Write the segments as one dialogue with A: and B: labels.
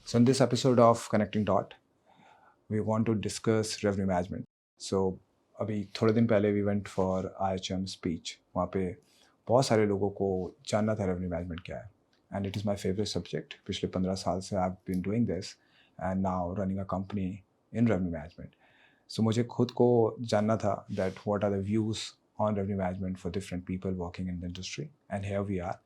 A: So in this episode of Connecting Dot, we want to discuss revenue management. So अभी थोड़े दिन पहले we went for IHM speech. वहाँ पे बहुत सारे लोगों को जानना था revenue management क्या है. And it is my favorite subject. पिछले 15 साल से I've been doing this and now running a company in revenue management. So मुझे खुद को जानना था that what are the views on revenue management for different people working in the industry. And here we are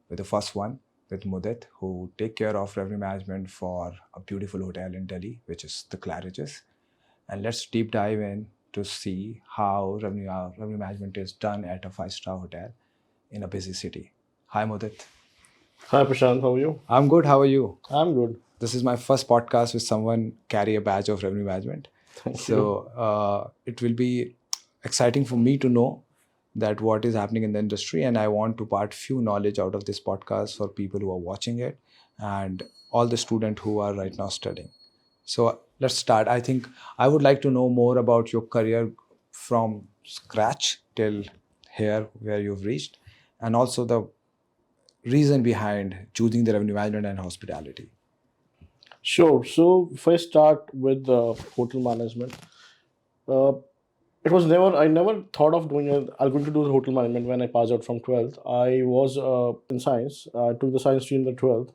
A: with the first one with Mudit, who take care of revenue management for a beautiful hotel in Delhi, which is the Claridge's. And let's deep dive in to see how revenue management is done at a 5-star hotel in a busy city. Hi, Mudit.
B: Hi Prashant, how are you?
A: I'm good. How are you?
B: I'm good.
A: This is my first podcast with someone carry a badge of revenue management.
B: Thank you.
A: It will be exciting for me to know that what is happening in the industry, and I want to part few knowledge out of this podcast for people who are watching it and all the students who are right now studying. So let's start. I think I would like to know more about your career from scratch till here where you've reached, and also the reason behind choosing the revenue management and hospitality.
B: Sure. So if I start with hotel management, uh, I never thought of I'm going to do the hotel management when I passed out from 12th. I was in science. I took the science stream in the 12th.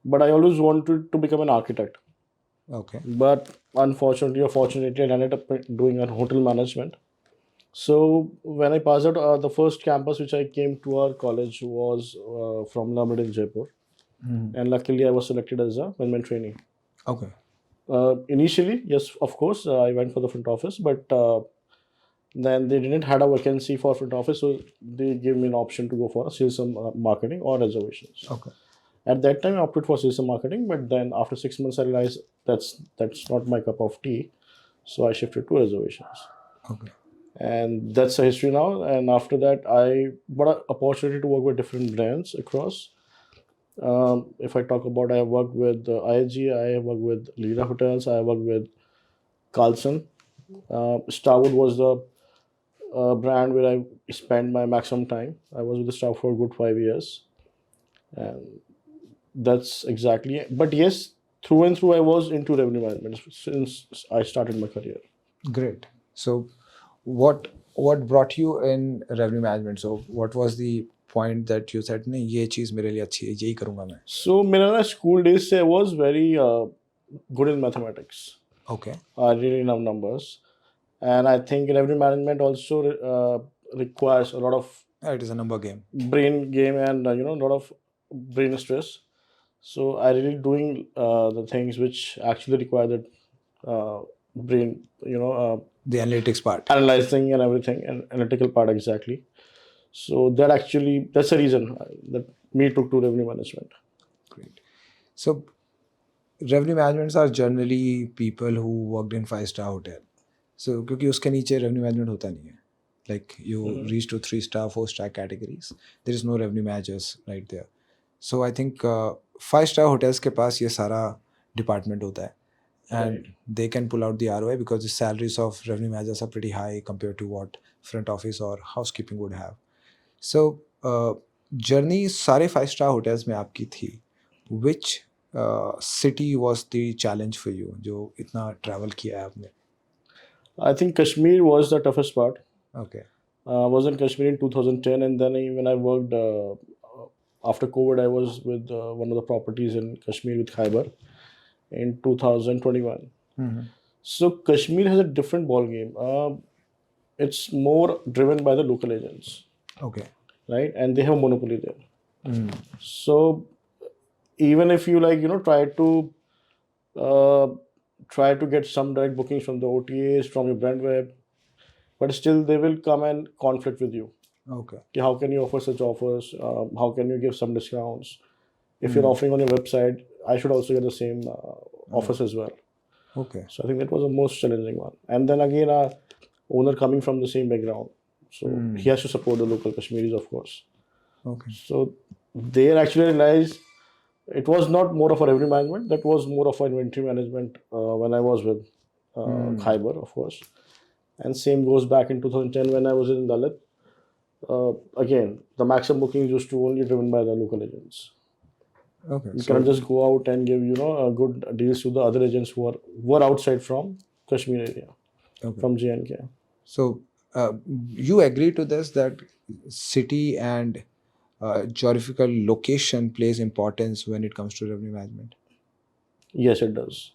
B: But I always wanted to become an architect.
A: Okay.
B: But unfortunately or fortunately, I ended up doing a hotel management. So when I passed out, the first campus which I came to our college was from Lamed in Jaipur. And luckily I was selected as a management trainee.
A: Okay.
B: Initially, yes, of course, I went for the front office, but then they didn't had a vacancy for front office, so they gave me an option to go for sales and marketing or reservations.
A: Okay.
B: At that time, I opted for sales and marketing, but then after 6 months, I realized that's not my cup of tea, so I shifted to reservations.
A: Okay.
B: And that's the history now. And after that, I got an opportunity to work with different brands across. If I talk about, I have worked with IHG, I have worked with Lira Hotels, I have worked with Carlson. Starwood was the brand where I spent my maximum time. I was with the staff for a good 5 years. And that's exactly it. But yes, through and through, I was into revenue management since I started my career.
A: Great. So what brought you in revenue management? So what was the point that you said, नहीं ये चीज़ मेरे लिए अच्छी है, यही करूँगा मैं?
B: So मेरा school days से I was very good in mathematics.
A: Okay.
B: I really love numbers. And I think revenue management also requires a lot of
A: It is a number game.
B: brain game and a lot of brain stress. So I really doing the things which actually require that brain,
A: The analytics part.
B: analyzing and everything, and analytical part exactly. So that's the reason that me took to revenue management.
A: Great. So revenue managements are generally people who worked in 5-star hotel. So क्योंकि उसके नीचे revenue management होता नहीं है. Like you reach to 3-star, 4-star categories. There is no revenue managers right there. So I think 5-star hotels के पास ये सारा department होता है. And they can pull out the ROI because the salaries of revenue managers are pretty high compared to what front office or housekeeping would have. So journey सारे 5-star hotels में आपकी थी. Which city was the challenge for you? जो इतना travel किया है आपने?
B: I think Kashmir was the toughest part.
A: Okay.
B: I was in Kashmir in 2010, and then when I worked after COVID, I was with one of the properties in Kashmir with Khyber in 2021. So Kashmir has a different ball game. It's more driven by the local agents.
A: Okay.
B: Right, and they have a monopoly there. So even if you try to get some direct bookings from the OTAs, from your brand web, but still they will come and conflict with you.
A: Okay.
B: How can you offer such offers? How can you give some discounts? If you're offering on your website, I should also get the same offers as well.
A: Okay.
B: So I think that was the most challenging one. And then again, a owner coming from the same background, so he has to support the local Kashmiris, of course.
A: Okay.
B: So there actually realized it was not more of a revenue management, that was more of an inventory management when I was with Khyber, of course. And same goes back in 2010 when I was in Dalit. Again, the maximum bookings used to only driven by the local agents.
A: Okay.
B: You
A: So
B: cannot just go out and give good deals to the other agents who are outside from Kashmir area,
A: okay.
B: from J&K.
A: So you agree to this that city and geographical location plays importance when it comes to revenue management.
B: Yes, it does.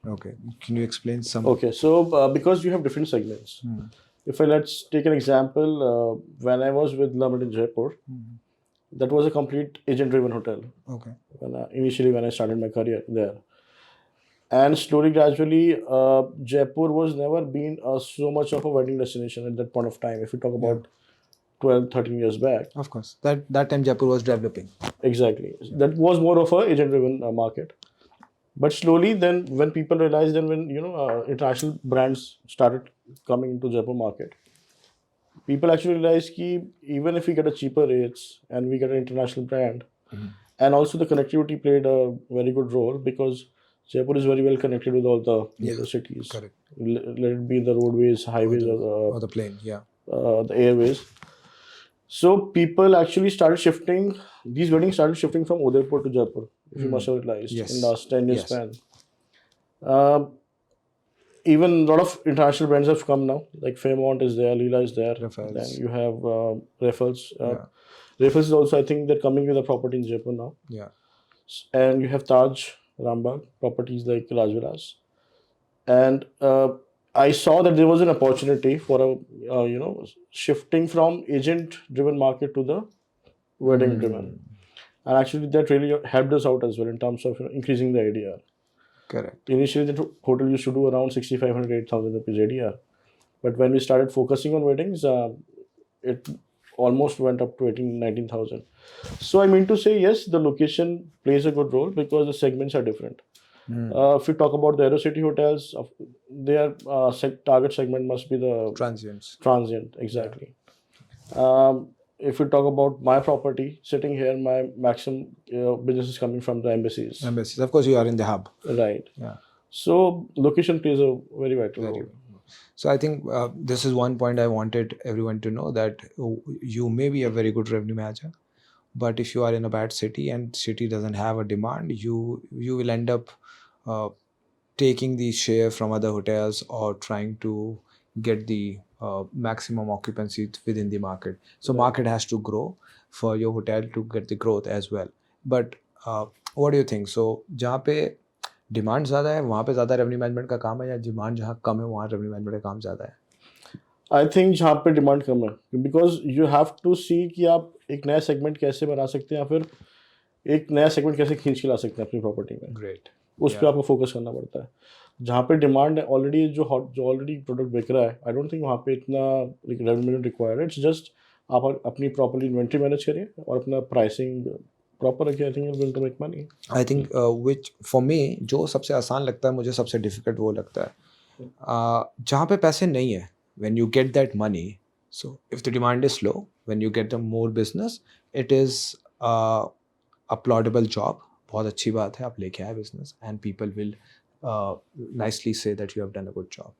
A: Okay. Can you explain some?
B: Okay, so because you have different segments.
A: Hmm.
B: If let's take an example, when I was with Lamat in Jaipur,
A: Hmm.
B: that was a complete agent-driven hotel.
A: Okay.
B: Initially, when I started my career there, and slowly, gradually, Jaipur was never been so much of a wedding destination at that point of time. If you talk
A: Yeah.
B: about 12, 13 years back,
A: Of course. That time Jaipur was developing.
B: exactly, that was more of a agent-driven market. But slowly, then when people realized, then when international brands started coming into Jaipur market, people actually realized that even if we get a cheaper rates and we get an international brand, and also the connectivity played a very good role because Jaipur is very well connected with all the major cities.
A: Correct.
B: Let it be the roadways, highways,
A: Or the plane. Yeah.
B: the airways. So people actually started shifting. These weddings started shifting from Udaipur to Jaipur. If you must have realized
A: Yes.
B: in last 10 years
A: Yes.
B: span. Um Even a lot of international brands have come now. Like Fairmont is there, Leela is there.
A: Rafaels.
B: Then you have Raffles.
A: Yeah.
B: Raffles is also, I think, they're coming with a property in Jaipur now.
A: Yeah.
B: And you have Taj, Rambagh, properties like Rajvilas. And I saw that there was an opportunity for shifting from agent-driven market to the wedding-driven. And actually, that really helped us out as well in terms of increasing the ADR.
A: Correct.
B: Initially, the hotel used to do around 6,500, 8,000 rupees ADR. But when we started focusing on weddings, it almost went up to 18, 19,000. So I mean to say, yes, the location plays a good role because the segments are different. If you talk about the Aerocity hotels, their target segment must be the
A: Transients.
B: transient, exactly. If you talk about my property, sitting here, my maximum business is coming from the embassies.
A: Embassies. Of course, you are in the hub.
B: Right.
A: Yeah.
B: So location plays a very vital role.
A: So I think this is one point I wanted everyone to know, that you may be a very good revenue manager, but if you are in a bad city and city doesn't have a demand, you will end up taking the share from other hotels or trying to get the maximum occupancy within the market. So market has to grow for your hotel to get the growth as well. But what do you think? So जहाँ पे demand ज़्यादा है वहाँ पे ज़्यादा revenue management का काम है, या डिमांड जहाँ कम है वहाँ रेवेन्यू मैनेजमेंट का काम ज़्यादा है?
B: आई थिंक जहाँ पे डिमांड कम है, बिकॉज यू हैव टू सी कि आप एक नया सेगमेंट कैसे बना सकते हैं या फिर एक नया सेगमेंट कैसे खींच के ला सकते हैं अपनी प्रॉपर्टी में.
A: ग्रेट.
B: उस पर आपको फोकस करना पड़ता है. जहाँ पे डिमांड है ऑलरेडी, जो ऑलरेडी प्रोडक्ट बिक रहा है, आई डोंट थिंक वहाँ पे इतना रेवेन्यू रिक्वायर्ड है. इट्स जस्ट आप अपनी प्रॉपर्ली इन्वेंट्री मैनेज करिए और अपना प्राइसिंग प्रॉपर रखिए. I think will to make money.
A: I think which for me जो सबसे आसान लगता है, मुझे सबसे डिफिकल्ट वो लगता है जहाँ पे पैसे नहीं है. When you get that money, so if the demand is low, when you get the more business, it is a applaudable job. बहुत अच्छी बात है, आप लेके आए business, and people will nicely say that you have done a good job.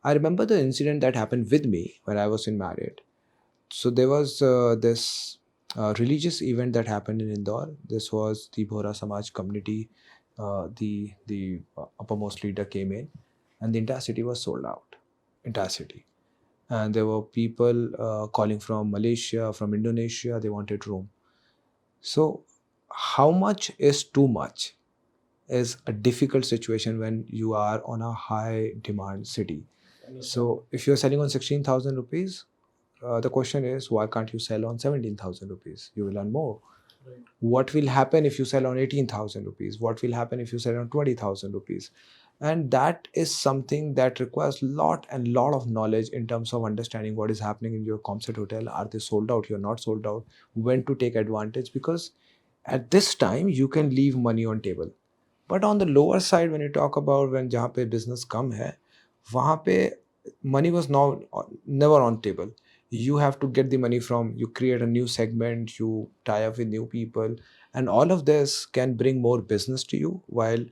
A: I remember the incident that happened with me when I was in Marriott. So there was this religious event that happened in Indore. This was the Bohra Samaj community. The uppermost leader came in, and the entire city was sold out. Entire city. And there were people calling from Malaysia, from Indonesia. They wanted room. So how much is too much is a difficult situation when you are on a high demand city. So if you're selling on 16,000 rupees, the question is, why can't you sell on 17,000 rupees? You will earn more. What will happen if you sell on 18,000 rupees? What will happen if you sell on 20,000 rupees? And that is something that requires lot of knowledge in terms of understanding what is happening in your Comset hotel. Are they sold out? You're not sold out. When to take advantage? Because at this time you can leave money on table. But on the lower side, when you talk about when जहाँ पे business कम है, वहाँ पे money was never on table. You have to get the money from, you create a new segment, you tie up with new people, and all of this can bring more business to you. While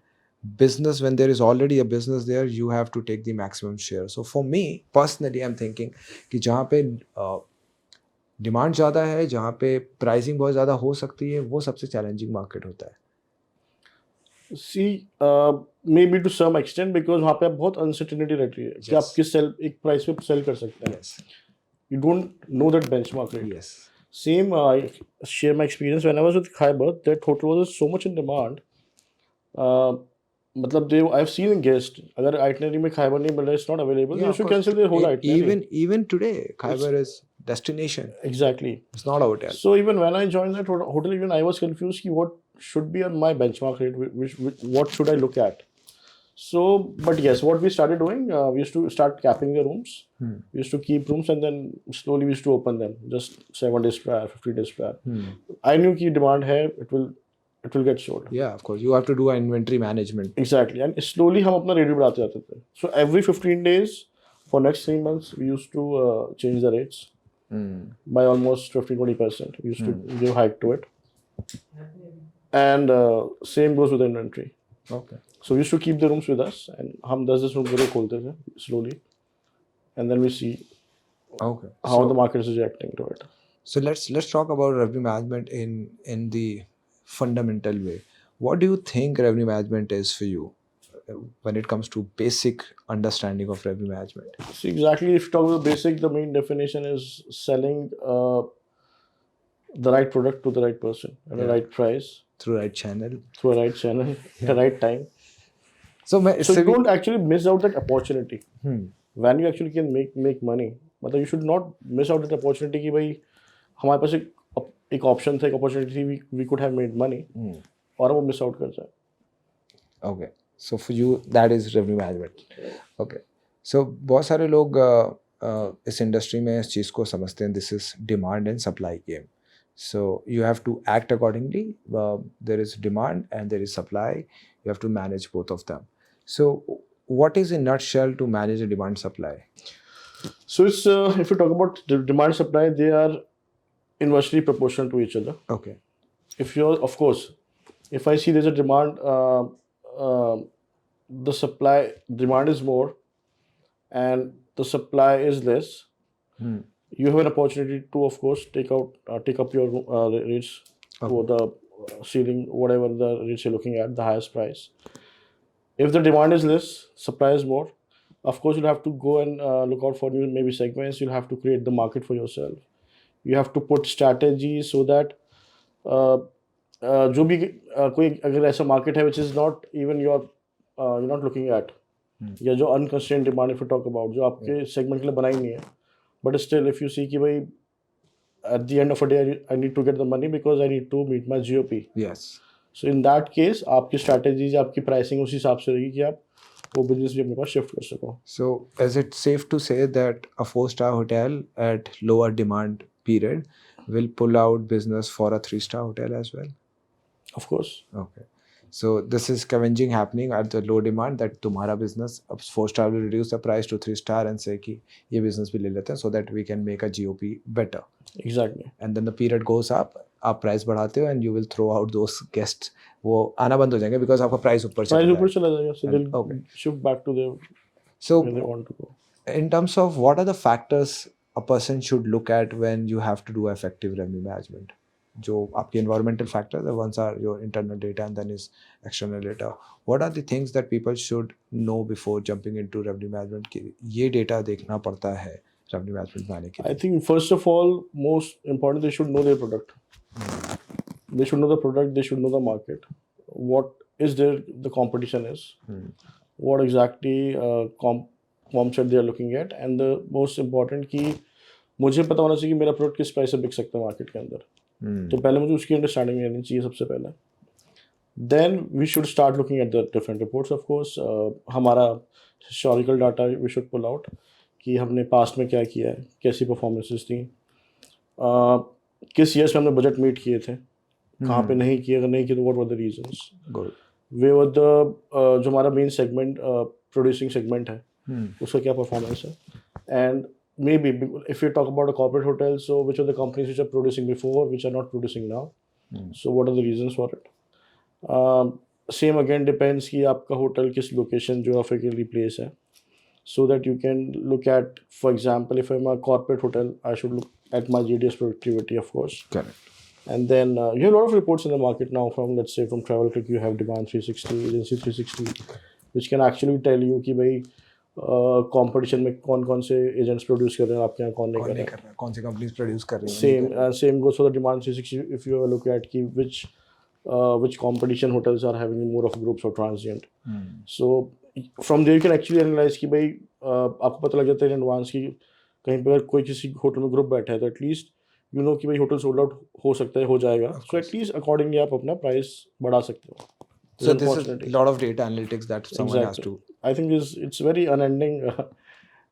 A: business, when there is already a business there, you have to take the maximum share. So for me personally, I'm thinking कि जहाँ पे demand ज़्यादा है, जहाँ पे pricing बहुत ज़्यादा हो सकती है, वो सबसे चैलेंजिंग मार्केट होता है.
B: See, maybe to some extent because वहाँ पे आप बहुत uncertainty रहती है कि आप
A: Yes.
B: किस sell एक price पे sell कर सकते हैं.
A: Yes.
B: You don't know that benchmark rate.
A: Yes.
B: Same, I share my experience when I was with Khyber. That hotel was so much in demand. मतलब they, I've seen in guest. अगर itinerary में Khyber नहीं मिल रहा, it's not available.
A: Yeah,
B: They
A: of
B: should
A: course.
B: cancel their whole itinerary.
A: Even today, Khyber is destination.
B: Exactly.
A: It's not a hotel.
B: So even when I joined that hotel, even I was confused. Ki what should be on my benchmark rate? Which what should I look at? So, but yes, what we started doing, we used to start capping the rooms. We used to keep rooms and then slowly we used to open them just 7 days prior, 15 days prior. I knew ki demand hai, it will get sold.
A: Yeah, of course. You have to do an inventory management.
B: Exactly, and slowly हम अपना rate बढ़ाते जाते थे. So every 15 days for next 3 months we used to change the rates by almost 15-20%. We used to give hike to it, and same goes with the inventory.
A: Okay.
B: So we used to keep the rooms with us, and हम 10 room पूरे खोलते थे slowly, and then we see
A: Okay.
B: how the market is reacting to it.
A: So let's talk about revenue management in the fundamental way. What do you think revenue management is for you when it comes to basic understanding of revenue management?
B: See, exactly, if you talk about basic, the main definition is selling the right product to the right person at the right price
A: Through right channel.
B: through a right channel at the right time.
A: So
B: So you don't actually miss out that opportunity. When you actually can make money, मतलब you should not miss out that opportunity कि भाई हमारे पास एक option था, एक opportunity थी, we could have made money, और वो miss out कर जाए.
A: Okay. So for you that is revenue management. Okay. So बहुत सारे लोग इस इंडस्ट्री में इस चीज़ को समझते हैं, this is demand and supply game. So you have to act accordingly. There is demand and there is supply. You have to manage both of them. So what is in nutshell to manage a demand supply?
B: So it's if you talk about the demand supply, they are inversely proportional to each other.
A: Okay.
B: If you're, of course, if I see there's a demand, the supply demand is more, and the supply is less. You have an opportunity to, of course, take up your rates to the ceiling, whatever the rates you're looking at, the highest price. If the demand is less, supply is more. Of course, you'll have to go and look out for new maybe segments. You'll have to create the market for yourself. You have to put strategies so that जो भी कोई अगर ऐसा market है which is not even you're not looking at, या जो unconstrained demand if you talk about, जो आपके segment के लिए बनाई नहीं है, but still if you see कि भाई at the end of a day I need to get the money because I need to meet my GOP.
A: Yes.
B: So in that case आपकी strategies, आपकी pricing उस हिसाब से रहेगी कि आप वो business भी अपने पास shift कर सको.
A: So is it safe to say that a 4-star hotel at lower demand period will pull out business for a 3-star hotel as well?
B: Of course.
A: Okay. So this is scavenging happening at the low demand that तुम्हारा business अब 4-star will reduce the price to 3-star and say कि ये business भी ले लेते हैं so that we can make a GOP better.
B: Exactly.
A: And then the period goes up, आप price बढ़ाते हो and you will throw out those guests. वो आना बंद हो जाएंगे because आपका price ऊपर चला
B: Price
A: जाएगा.
B: ऊपर चला जाएगा, so they'll
A: Okay.
B: shift back to their
A: So
B: where they want to go.
A: in terms of what are the factors a person should look at when you have to do effective revenue management? जो आपके environmental factors, the ones are your internal data and then is external data. What are the things that people should know before jumping into revenue management? कि ये data देखना पड़ता है revenue management बनाने के लिए.
B: I think first of all, most important, they should know their product. They should know the product. They should know the market. What is the competition is. What exactly comp set they are looking at, and the most important कि मुझे पता होना चाहिए कि मेरा product किस price से बिक सकता है मार्केट के अंदर. तो पहले मुझे उसकी अंडरस्टैंडिंग रहनी चाहिए सबसे पहले. Then we should start looking at the different reports. Of course, हमारा historical data we should pull out कि हमने पास्ट में क्या किया है, कैसी परफॉर्मेंसेस थी, किस ईयर्स में हमने बजट मीट किए थे, कहाँ पे नहीं किए, अगर नहीं किए तो what were the reasons, way were the जो हमारा मेन सेगमेंट प्रोड्यूसिंग सेगमेंट है उसका क्या परफॉर्मेंस है, and maybe if you talk about a corporate hotel, so which are the companies which are producing before, which are not producing now, so what are the reasons for it. Same again depends कि आपका hotel किस location geographically place है, so that you can look at, for example, if I'm a corporate hotel, I should look at my GDS productivity, of course.
A: Correct.
B: And then you have a lot of reports in the market now from, let's say, from Travel Click, you have Demand 360, Agency 360, which can actually tell you कि भाई competition में कौन कौन से agents produce कर रहे हैं, आपके यहाँ कौन नहीं
A: कौन
B: कर
A: नहीं
B: रहा
A: कर रहा, कौन सी कंपनीज प्रोड्यूस कर रही
B: है.
A: हैं, नहीं कर रही.
B: Same goes for the Demand 360 if you look at कि which competition hotels are having more of groups or transient. So from there you can actually analyze कि भाई आपको पता लग जाता है in advance कि कहीं पर अगर कोई किसी होटल में ग्रुप बैठा है तो एटलीस्ट यू नो कि भाई होटल सोल्ड आउट हो सकता है, हो जाएगा. सो एटलीस्ट अकॉर्डिंगली आप अपना प्राइस बढ़ा सकते हो.
A: So this is a lot of data analytics that someone has
B: Exactly.
A: to.
B: I think it's very unending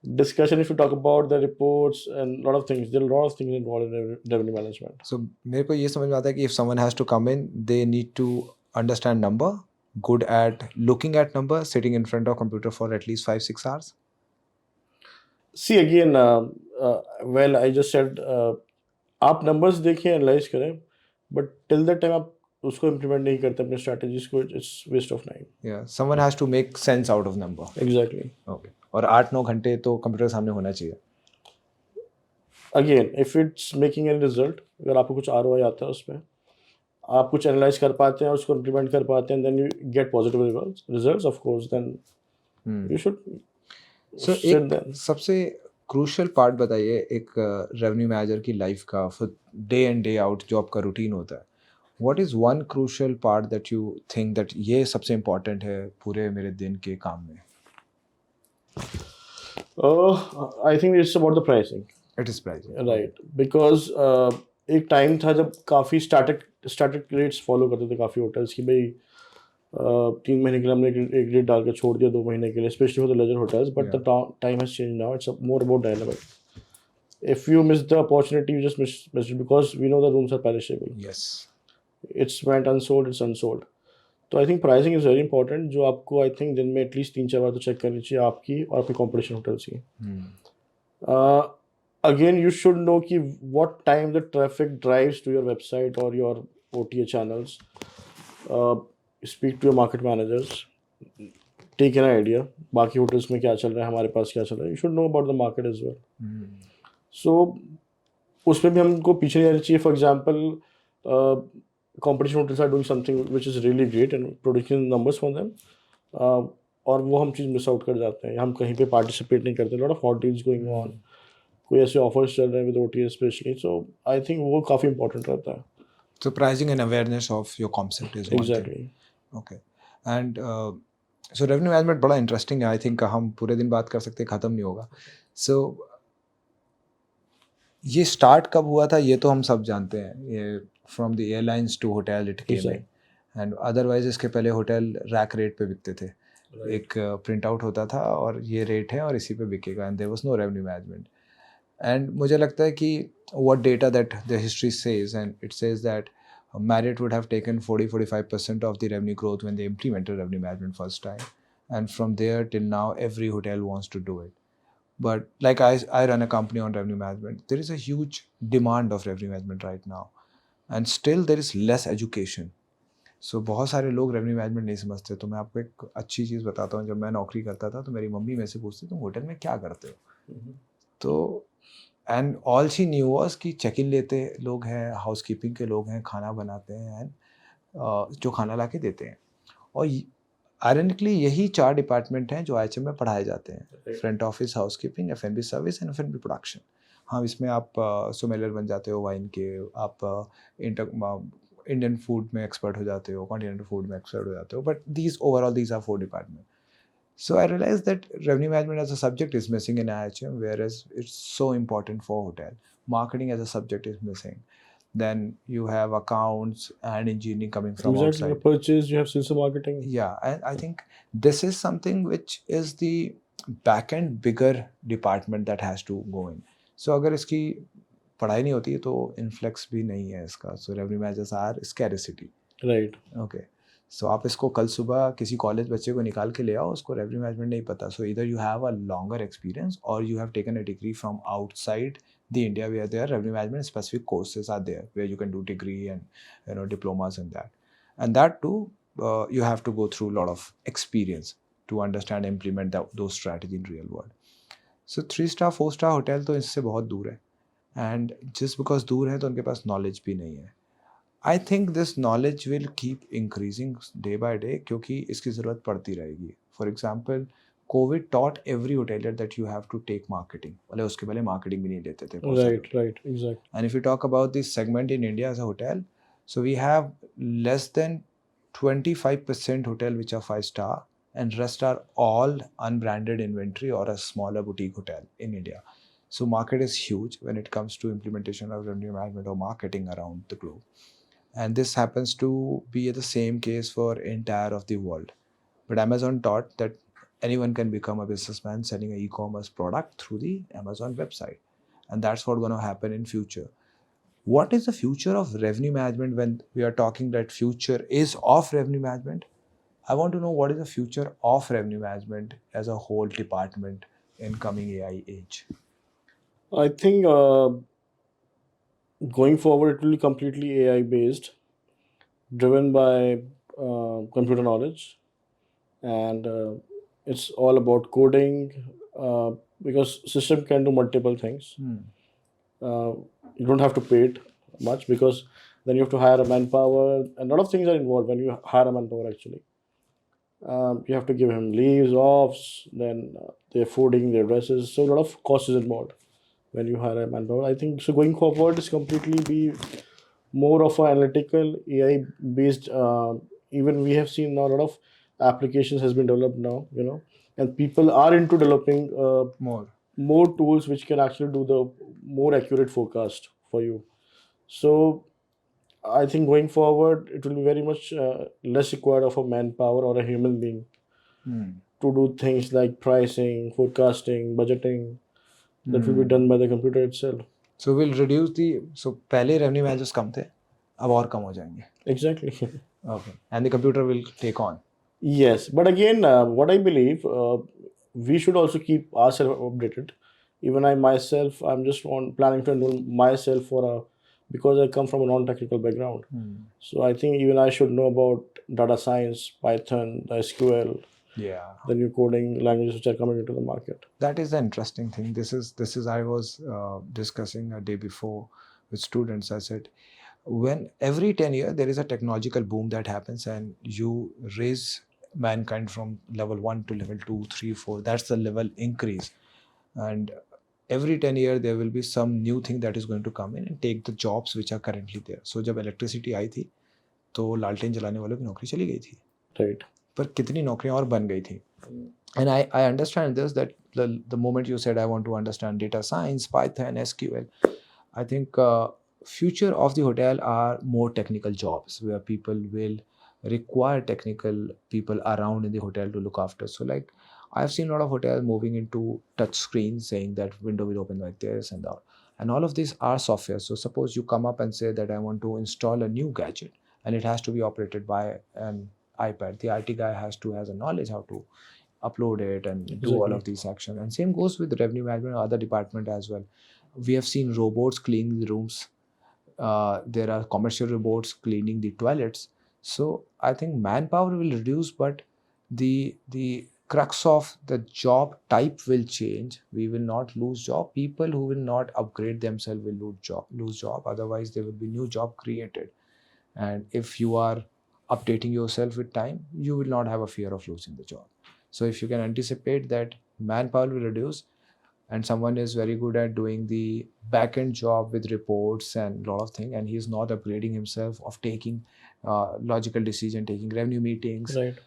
B: discussion if you talk about the reports and a lot of things. There are a lot of things involved in revenue management.
A: So मेरे को ये समझ में आता है कि if someone has to come in, they need to understand number, good at looking at number, sitting in front of computer for at least 5-6 hours.
B: See again, well I just said आप numbers देखिए, analyze करें, but till that time आप उसको implement नहीं करते अपने strategies को, it's waste of time.
A: Yeah, someone has to make sense out of number.
B: Exactly.
A: Okay. और 8-9 घंटे तो कंप्यूटर के सामने होना चाहिए.
B: Again, if it's making any result, अगर आपको कुछ ROI आता है उसमें, आप कुछ एनालाइज कर पाते हैं और उसको इम्प्लीमेंट कर पाते हैं, then you get positive results of course, then you should
A: So
B: sit
A: एक
B: there.
A: सबसे क्रूशियल पार्ट बताइए एक रेवेन्यू मैनेजर की लाइफ का, डे इन डे आउट जो आपका रूटीन होता है. What is one crucial part that you think that ये सबसे इम्पॉर्टेंट है पूरे मेरे दिन के काम में?
B: I think it's about the pricing.
A: It is pricing.
B: Right, because एक टाइम था जब काफ़ी स्टैटिक रेट्स फॉलो करते थे काफ़ी होटल्स की भाई 3 महीने के लिए हमने एक रेट डाल के छोड़ दिया 2 महीने के लिए, specially for the leisure hotels, but the time has change now. It's more about dynamic. If you miss the opportunity, you just miss it, because we know the rooms are perishable.
A: Yes.
B: It's went unsold, it's unsold. तो I think pricing is very important, जो आपको I think दिन में at least 3-4 बार तो check करनी चाहिए आपकी और अपनी कॉम्पिटिशन होटल्स की. Again, you should know कि what time the traffic drives to your website or your OTA channels. Speak to your market managers. Take an idea. बाकी होटल्स में क्या चल रहा है, हमारे पास क्या चल रहा है. You should know about the market as well. So उसमें भी हमको पीछे नहीं जाना चाहिए. For example, competition hotels are doing something which is really great and producing numbers for them. और वो हम चीज़ मिस आउट कर जाते हैं, हम कहीं पे पार्टिसिपेट नहीं करते. Lot of hot deals going on, कोई ऐसे ऑफर्स चल रहे हैं with OTA specially. So I think वो काफ़ी इंपॉर्टेंट रहता है.
A: So pricing and awareness of your concept is one thing.
B: Exactly.
A: Okay. And so revenue management बड़ा इंटरेस्टिंग है. आई थिंक हम पूरे दिन बात कर सकते हैं, ख़त्म नहीं होगा. So ये स्टार्ट कब हुआ था ये तो हम सब जानते हैं, ये from the airlines to hotel it came in. And otherwise इसके पहले होटल रैक रेट पे बिकते थे. एक प्रिंट आउट होता था और ये रेट है और इसी पे बिकेगा, and there was no revenue management. And मुझे लगता है कि what data that the history says, and it says that Marriott would have taken 40-45% of the revenue growth when they implemented revenue management first time, and from there till now every hotel wants to do it. But like I run a company on revenue management, there is a huge demand of revenue management right now, and still there is less education. So बहुत सारे लोग revenue management नहीं समझते. तो मैं आपको एक अच्छी चीज़ बताता हूँ. जब मैं नौकरी करता था तो मेरी मम्मी मेरे से पूछती तुम होटल में क्या करते हो. तो and all she knew was कि चेक इन लेते लोग हैं, हाउस कीपिंग के लोग हैं, खाना बनाते हैं, एंड जो खाना ला के देते हैं. और आयरनिकली यही 4 डिपार्टमेंट हैं जो IHM में पढ़ाए जाते हैं. Front office, house keeping, F&B service and F&B production. हाँ, इसमें आप सोमेलियर बन जाते हो वाइन के, आप इंडियन फूड में एक्सपर्ट हो जाते हो, कॉन्टिनेंटल फूड में एक्सपर्ट हो जाते हो, but these overall these are 4 department. So I realized that revenue management as a subject is missing in IHM, whereas it's so important for hotel. Marketing as a subject is missing. Then you have accounts and engineering coming from
B: Exactly.
A: outside.
B: Purchase, you have sales and marketing.
A: Yeah, and I think this is something which is the back-end bigger department that has to go in. So अगर इसकी पढ़ाई नहीं होती है तो influx भी नहीं है इसका. So revenue managers are scarcity.
B: Right.
A: Okay. सो आप इसको कल सुबह किसी कॉलेज बच्चे को निकाल के ले आओ, उसको रेवेन्यू मैनेजमेंट नहीं पता. सो इधर you have a longer experience और you have taken a degree from outside the India where there revenue management specific courses are there where you can do degree and diplomas in that. And that too you have to go through a lot of experience to understand and implement those strategy in real world. So 3-star 4-star hotel तो इससे बहुत दूर है, and just because दूर है तो उनके पास knowledge भी नहीं है. I think this knowledge will keep increasing day by day, क्योंकि इसकी ज़रूरत पड़ती रहेगी. For example, covid taught every hotelier that you have to take marketing. भले उसके पहले मार्केटिंग भी नहीं लेते थे बहुत सारे.
B: Right, exactly.
A: And if you talk about this segment in India as a hotel, so we have less than 25% hotel which are 5 star, and rest are all unbranded inventory or a smaller boutique hotel in India. So market is huge when it comes to implementation of revenue management or marketing around the globe. And this happens to be the same case for entire of the world. But Amazon taught that anyone can become a businessman selling an e-commerce product through the Amazon website. And that's what's going to happen in future. What is the future of revenue management when we are talking that future is of revenue management? I want to know what is the future of revenue management as a whole department in coming AI age.
B: I think going forward, it will be completely AI based, driven by computer knowledge, and it's all about coding because system can do multiple things. Uh, you don't have to pay it much because then you have to hire a manpower. A lot of things are involved when you hire a manpower. Actually, you have to give him leaves, offs, then their fooding, their dresses. So a lot of cost is involved when you hire a manpower. I think so. Going forward, is completely be more of an analytical AI based. Even we have seen now a lot of applications has been developed now. And people are into developing
A: More.
B: more tools which can actually do the more accurate forecast for you. So I think going forward, it will be very much less required of a manpower or a human being to do things like pricing, forecasting, budgeting. That will be done by the computer itself.
A: So we'll reduce the, so पहले revenue managers कम थे, अब और कम हो जाएंगे.
B: Exactly.
A: Okay. And the computer will take on.
B: Yes, but again, what I believe, we should also keep ourselves updated. Even I myself, I'm just planning to enroll myself for a because I come from a non-technical background. So I think even I should know about data science, Python, the SQL,
A: Yeah.
B: the new coding languages which are coming into the market.
A: That is the interesting thing. This is I was discussing a day before with students. I said, when every 10 years there is a technological boom that happens, and you raise mankind from level 1 to level 2, 3, 4, that's the level increase. And every 10 years there will be some new thing that is going to come in and take the jobs which are currently there. So जब electricity आई थी तो लालटेन जलाने वालों की नौकरी चली गई थी.
B: Right.
A: पर कितनी नौकरियां और बन गई थी. And I understand this, that the moment you said I want to understand data science, Python, SQL, I think future of the hotel are more technical jobs where people will require technical people around in the hotel to look after. So like I've seen a lot of hotels moving into touch screens saying that window will open like this and that. And all of these are software. So suppose you come up and say that I want to install a new gadget and it has to be operated by an iPad. The IT guy has a knowledge how to upload it and do all of these actions. And same goes with revenue management or other department as well. We have seen robots cleaning the rooms. There are commercial robots cleaning the toilets. So I think manpower will reduce, but the crux of the job type will change. We will not lose job. People who will not upgrade themselves will lose job. Otherwise, there will be new job created. And if you are updating yourself with time, you will not have a fear of losing the job. So if you can anticipate that manpower will reduce, and someone is very good at doing the back end job with reports and a lot of things, and he's not upgrading himself of taking logical decision, taking revenue meetings,
B: Right.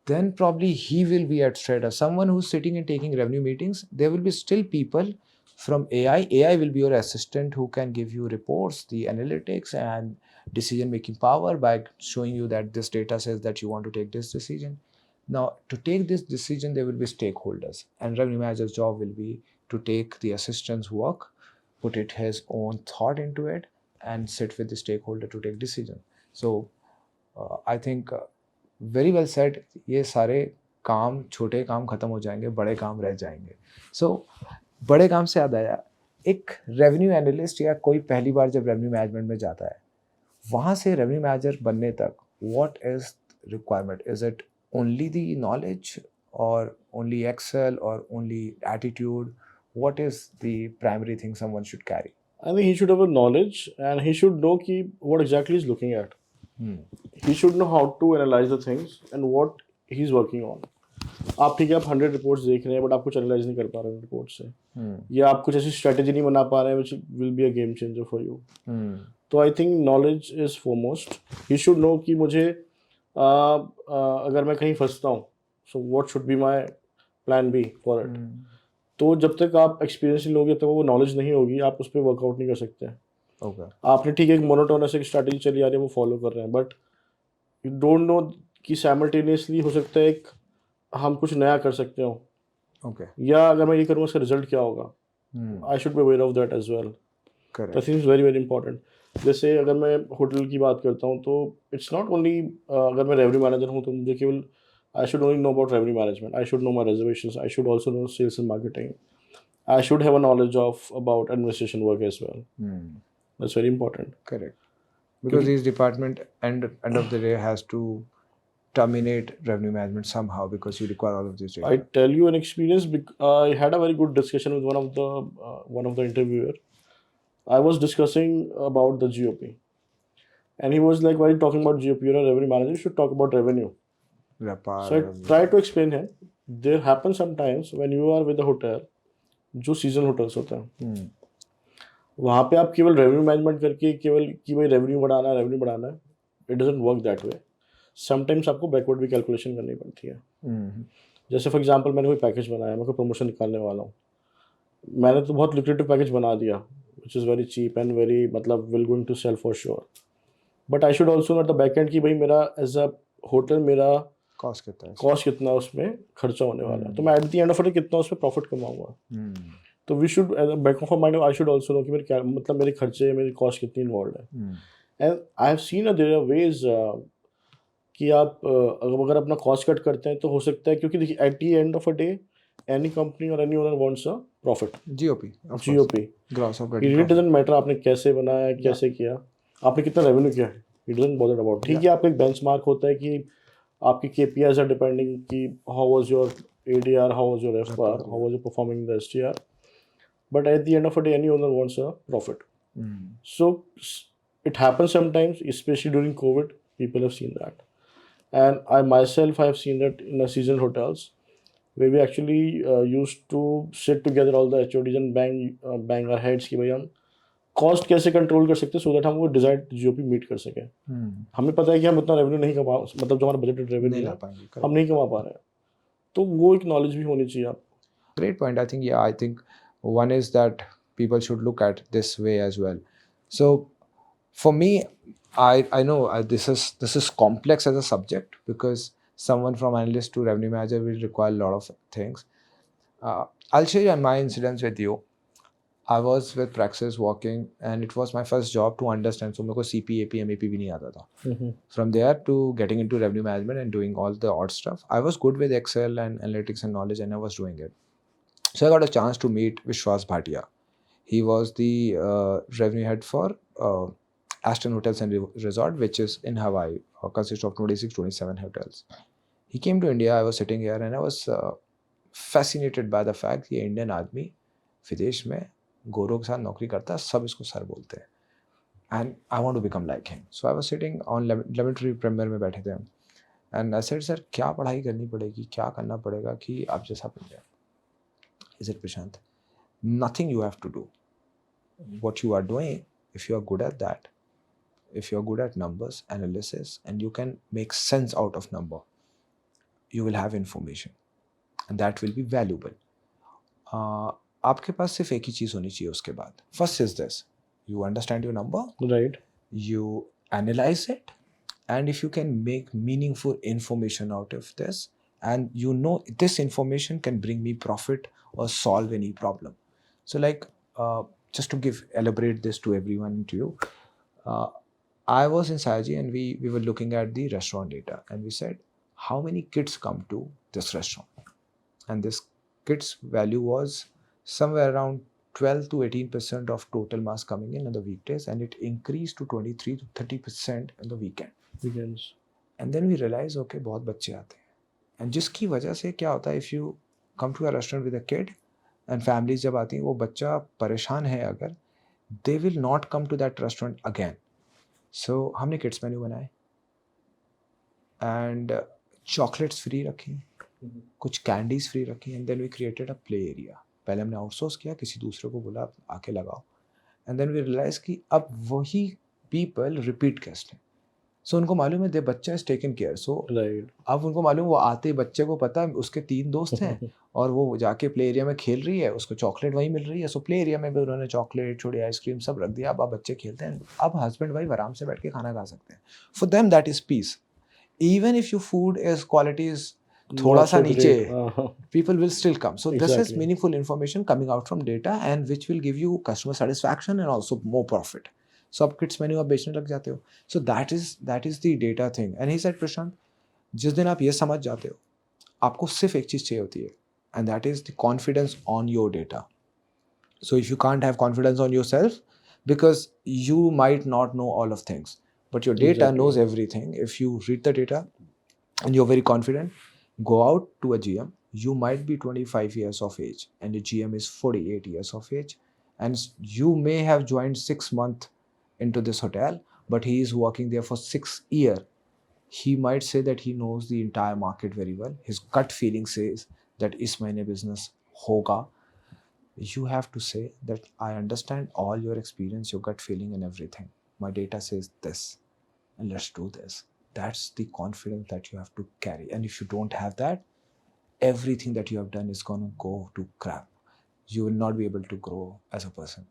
A: then probably he will be at strata. Someone who's sitting and taking revenue meetings, there will be still people from AI. AI will be your assistant who can give you reports, the analytics and decision making power by showing you that this data says that you want to take this decision. Now, to take this decision, there will be stakeholders, and revenue manager's job will be to take the assistant's work, put it his own thought into it, and sit with the stakeholder to take decision. So I think very well said. ये सारे काम, छोटे काम खत्म हो जाएंगे, बड़े काम रह जाएंगे. सो बड़े काम से याद आया, एक रेवेन्यू एनालिस्ट या कोई पहली बार जब रेवेन्यू मैनेजमेंट में जाता है, वहाँ से रेवेन्यू मैनेजर बनने तक what is requirement? Is it only the knowledge और ओनली एक्सेल और only attitude? What is the primary thing someone should carry?
B: I think he should have a knowledge and he should know ki what exactly he's looking at. He should know how to analyze the things and what he's working on. आप ठीक है, आप 100 reports देख रहे हैं but आप कुछ analyse नहीं कर पा रहे हैं रिपोर्ट से, या आप कुछ ऐसी स्ट्रेटेजी नहीं बना पा रहे हैं which will be a game changer for you. तो I think knowledge is foremost. He should know कि मुझे अगर मैं कहीं फंसता हूँ, so what should be my plan B for it. तो जब तक आप एक्सपीरियंस नहीं लोगे तब वो नॉलेज नहीं होगी, आप उस पर वर्कआउट नहीं कर सकते.
A: ओके.
B: आपने ठीक है एक मोनोटोनस एक स्ट्रैटेजी चली आ रही है वो फॉलो कर रहे हैं, बट यू डोंट नो कि साइमल्टेनियसली हो सकता है एक हम कुछ नया कर सकते हो,
A: ओके.
B: या अगर मैं ये करूँगा उसका रिजल्ट क्या होगा. I should be aware of that as well.
A: Correct.
B: I think is very very important. जैसे अगर मैं होटल की बात करता हूँ तो इट्स नॉट ओनली अगर मैं रेवेन्यू मैनेजर हूँ तो मुझे केवल I should only know about revenue management. I should know my reservations. I should also know sales and marketing. I should have a knowledge of about administration work as well. That's very important.
A: Correct. Because each department end of the day has to terminate revenue management somehow because you require all of this data.
B: I tell you an experience. I had a very good discussion with one of the interviewer. I was discussing about the GOP, and he was like, "Why are you talking about GOP? You're a revenue manager. You should talk about revenue." So I tried to explain him. There happens sometimes when you are with the hotel, जो season hotels होते हैं, वहाँ पे आप केवल revenue management करके केवल कि भाई रेवेन्यू बढ़ाना है, it doesn't work that way. Sometimes आपको बैकवर्ड भी कैलकुलेशन करनी पड़ती है. जैसे फॉर एग्जांपल मैंने कोई पैकेज बनाया, मैं कोई प्रमोशन निकालने वाला हूँ, मैंने तो बहुत लुक्रेटिव पैकेज बना दिया which is very cheap and very मतलब will going to sell for sure. But I should also note the back end कि भाई मेरा एज अ होटल मेरा
A: कॉस्ट कितना
B: उसमें खर्चा होने वाला है, तो मैं at the end of it कितना उसमें प्रॉफिट कमाऊंगा. तो we should back of mind I should also know कि मेरे क्या मतलब मेरे खर्चे मेरी कॉस्ट कितनी इन्वॉल्व है. And I have seen there are ways कि आप अगर अपना कॉस्ट कट करते हैं तो हो सकता है, क्योंकि देखिए at the end of a day any company और any owner wants a profit. GOP
A: gross
B: it really doesn't matter आपने कैसे बनाया, कैसे किया, आपने कितना रेवेन्यू किया है, इट डजंट बॉदर अबाउट. ठीक है, आपका एक बेंचमार्क होता है कि आपकी KPIs आर डिपेंडिंग कि how was your ADR, how was your FR, how was your performing the STR. But at the end of the day, any owner wants a profit. So it happens sometimes, especially during COVID, people have seen that. And I myself have seen that in a seasonal hotels where we actually used to sit together all the HODs and bang our heads कि भाई हम cost कैसे control कर सकते हैं so that हम वो desired GOP meet कर सकें. हमें पता है कि हम उतना रेवेन्यू नहीं कमा, मतलब जो हमारा बजटेड रेवेन्यू है हम नहीं कमा पा रहे हैं, तो वो एक नॉलेज भी होनी चाहिए आप.
A: Great point. I think one is that people should look at this way as well. So for me, I know this is complex as a subject because someone from analyst to revenue manager will require a lot of things. I'll share my incidents with you. I was with Praxis working and it was my first job to understand. So मेरे को CP, AP, MAP भी नहीं आता था. From there to getting into revenue management and doing all the odd stuff, I was good with Excel and analytics and knowledge and I was doing it. So I got a chance to meet Vishwas Bhatia. He was the revenue head for Aston Hotels and Resort, which is in Hawaii, consists of 26, 27 hotels. He came to India. I was sitting here and I was fascinated by the fact कि Indian आदमी विदेश में गोरों के साथ नौकरी करता है, सब इसको सर बोलते हैं. And I want to become like him. So I was sitting on laboratory premier में बैठे थे हम. And I said, sir, क्या पढ़ाई करनी पड़ेगी, क्या करना पड़ेगा कि आप जैसा बन जाए? Is it Prashant? Nothing you have to do. What you are doing, if you are good at that, if you are good at numbers, analysis, and you can make sense out of number, you will have information. And that will be valuable. आपके पास सिर्फ एक ही चीज़ होनी चाहिए उसके बाद. First is this. You understand your number.
B: Right.
A: You analyze it. And if you can make meaningful information out of this, and you know this information can bring me profit or solve any problem. So like, just to elaborate this to everyone and to you, I was in Saji and we were looking at the restaurant data and we said, how many kids come to this restaurant? And this kids value was somewhere around 12 to 18% of total mass coming in on the weekdays, and it increased to 23 to 30% on the weekends. And then we realized, okay, बहुत बच्चे आते हैं. And जिसकी वजह से क्या होता है, if you come to a restaurant with a kid and families जब आती हैं, वो बच्चा परेशान है अगर, they will not come to that restaurant again. So हमने kids menu बनाए and chocolates free रखी, कुछ कैंडीज फ्री रखी, and then we created a play area. पहले हमने आउटसोर्स किया, किसी दूसरे को बोला आके लगाओ, एंड देन वी रियलाइज कि अब वही पीपल रिपीट गेस्ट हैं. सो उनको मालूम है दे बच्चा is taken care. So
B: Right.
A: अब उनको मालूम, वो आते ही बच्चे को पता है उसके 3 दोस्त हैं और वो जाके प्ले एरिया में खेल रही है, उसको चॉकलेट वहीं मिल रही है. सो प्ले एरिया में भी उन्होंने चॉकलेट, छोटी आइसक्रीम सब रख दिया. अब बच्चे खेलते हैं, अब हस्बैंड वाइफ आराम से बैठ के खाना खा सकते हैं. For them that is peace. Even if your food is quality is थोड़ा
B: Not
A: सा
B: so
A: नीचे,
B: great.
A: people will still come. So this is
B: Exactly.
A: meaningful information coming out from data and which will give you customer satisfaction and also more profit. So आप kids menu आप बेचने लग जाते हो. So that is the data thing. And he said, Prashant, जिस दिन आप ये समझ जाते हो, आपको सिर्फ एक चीज़ चाहिए होती है, and that is the confidence on your data. So if you can't have confidence on yourself, because you might not know all of things, but your data
B: Exactly.
A: knows everything. If you read the data and you're very confident, go out to a GM. You might be 25 years of age and your GM is 48 years of age, and you may have joined 6 months into this hotel, but he is working there for 6 years. He might say that he knows the entire market very well. His gut feeling says that is my business hoga. You have to say that I understand all your experience, your gut feeling and everything. My data says this, and let's do this. That's the confidence that you have to carry. And if you don't have that, everything that you have done is going to go to crap. You will not be able to grow as a person.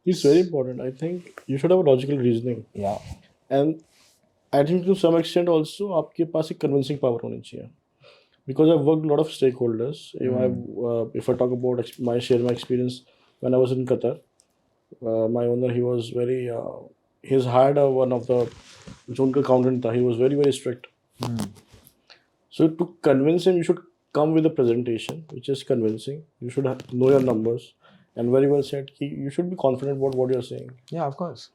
B: It's very important. I think you should have a logical reasoning.
A: Yeah.
B: And I think to some extent also आपके पास एक convincing power होनी चाहिए. Because I've worked with a lot of stakeholders. If I talk about share my experience when I was in Qatar, my owner, he was very he's hired one of the जो उनका accountant था, he was very very strict. So to convince him, you should come with a presentation which is convincing. You should know your numbers, and very well said. You should be confident about what you're saying.
A: Yeah, of course.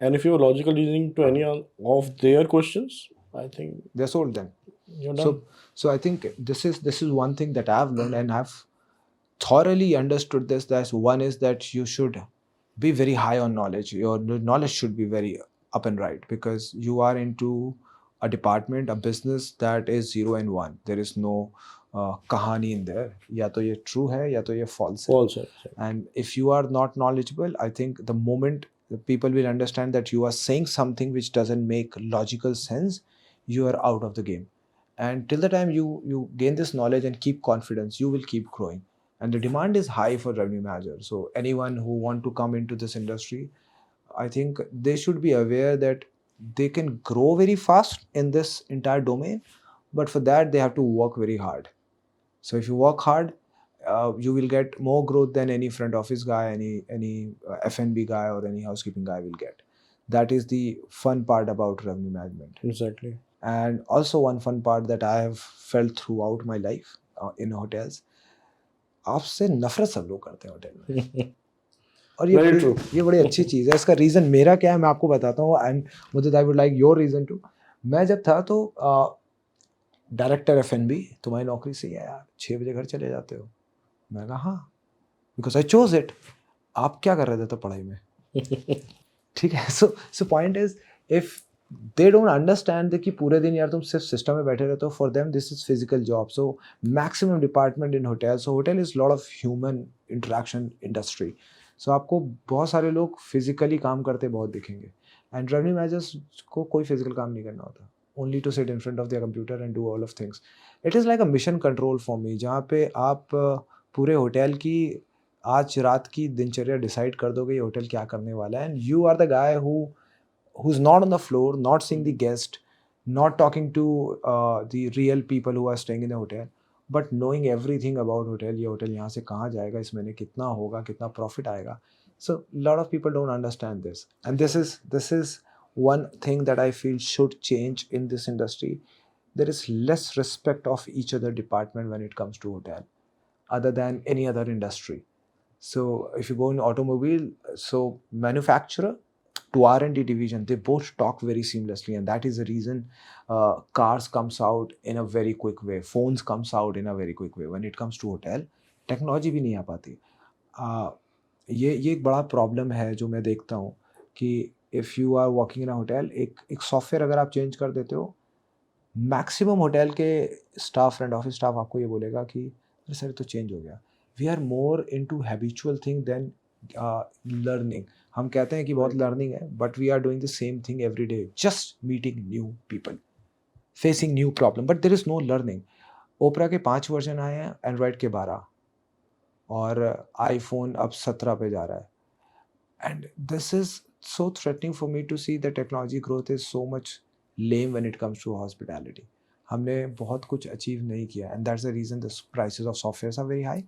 B: And if you have logical reasoning to any of their questions, I think
A: They're sold then.
B: you're done.
A: So I think this is one thing that I've learned, and I've thoroughly understood this. That one is that you should be very high on knowledge. Your knowledge should be very up and right, because you are into a department, a business that is 0 and 1. There is no kahani in there. या तो ये true है या तो ये false है.
B: False.
A: And if you are not knowledgeable, I think the moment the people will understand that you are saying something which doesn't make logical sense, you are out of the game. And till the time you gain this knowledge and keep confidence, you will keep growing. And the demand is high for revenue manager. So anyone who want to come into this industry, I think they should be aware that they can grow very fast in this entire domain, but for that they have to work very hard. So if you work hard, you will get more growth than any front office guy, any F&B guy or any housekeeping guy will get. That is the fun part about revenue management.
B: Exactly.
A: And also one fun part that I have felt throughout my life in hotels, आपसे नफरत सब लोग करते हैं hotel में. और ये बड़ी अच्छी चीज़ है. इसका रीज़न मेरा क्या है मैं आपको बताता हूँ, एंड मुझे I would like your reason too. मैं जब था तो डायरेक्टर F&B, तुम्हारी नौकरी सही है यार, 6 बजे घर चले जाते हो. मैं कहा हाँ, बिकॉज आई चोज इट. आप क्या कर रहे थे तो पढ़ाई में? ठीक है. So point is, if they don't understand कि पूरे दिन यार तुम सिर्फ सिस्टम में बैठे रहते हो, for them this is physical job. So maximum department in hotel. So hotel is lot of human interaction industry. So आपको बहुत सारे लोग फिजिकली काम करते बहुत दिखेंगे, एंड रेवेन्यू मैनेजर्स को कोई फिजिकल काम नहीं करना होता, only to sit in front of their computer and do all of things. It is like a mission control for me, जहाँ पे आप पूरे होटल की आज रात की दिनचर्या डिसाइड कर दोगे ये होटल क्या करने वाला है, and you are the guy who's not on the floor, not seeing the guest, not talking to the real people who are staying in the hotel, but knowing everything about hotel. ये hotel यहाँ से कहाँ जाएगा, इस महीने कितना होगा, कितना प्रॉफिट आएगा. So lot of people don't understand this, and this is one thing that I feel should change in this industry. There is less respect of each other department when it comes to hotel, other than any other industry. So if you go in automobile, so manufacturer to R&D division, they both talk very seamlessly, and that is the reason cars comes out in a very quick way, phones comes out in a very quick way. When it comes to hotel, technology भी नहीं आ पाती. ये एक बड़ा problem है जो मैं देखता हूँ कि if you are working in a hotel, एक सॉफ्टवेयर अगर आप चेंज कर देते हो, मैक्सिमम होटल के स्टाफ, फ्रंट ऑफिस स्टाफ आपको ये बोलेगा कि अरे सर, ये तो चेंज हो गया। We are more into habitual thing than learning. हम कहते हैं कि बहुत लर्निंग है, but we are doing the same thing every day, just meeting new people, facing new problem, but there is no learning. Opera के 5 version आए हैं, Android के 12, और आईफोन अब 17 पे जा रहा है। And this is so threatening for me to see that technology growth is so much lame when it comes to hospitality. हमने बहुत कुछ अचीव नहीं किया, and that's the reason the prices of softwares are very high.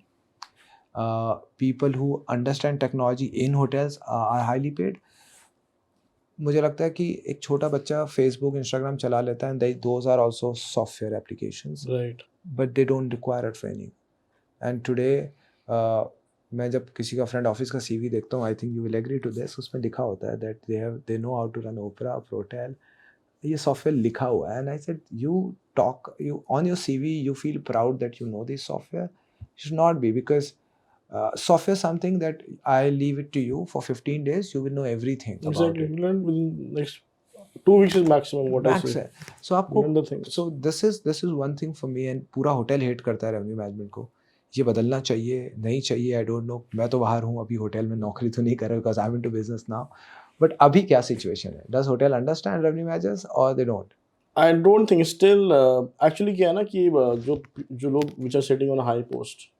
A: People who understand technology in hotels are highly paid. मुझे लगता है कि एक छोटा बच्चा फेसबुक, इंस्टाग्राम चला लेता है, and those are also software applications,
B: Right.
A: but they don't require a training. And today मैं जब किसी का फ्रंट ऑफिस का सीवी देखता हूँ, I think you will agree to this, उसमें लिखा होता है that they know how to run Opera, Protel, ये सॉफ्टवेयर लिखा हुआ है। And I said, you on your CV you feel proud that you know this software, should not be, because software something that I leave it to you for 15 days, you will know everything about
B: Exactly.
A: it.
B: You learn within next 2 weeks is maximum. What I
A: Max
B: say.
A: है। So आपको,
B: Learn the things.
A: so this is one thing for me, and पूरा hotel hate करता है revenue management को। ये बदलना चाहिए, नहीं चाहिए, आई डोंट नो। मैं तो बाहर हूँ, अभी होटल में नौकरी तो नहीं कर रहा, because I am into business now. But अभी क्या सिचुएशन है? Does hotel understand revenue managers और they don't?
B: I don't think still actually क्या है ना कि जो जो लोग which are sitting on a high post,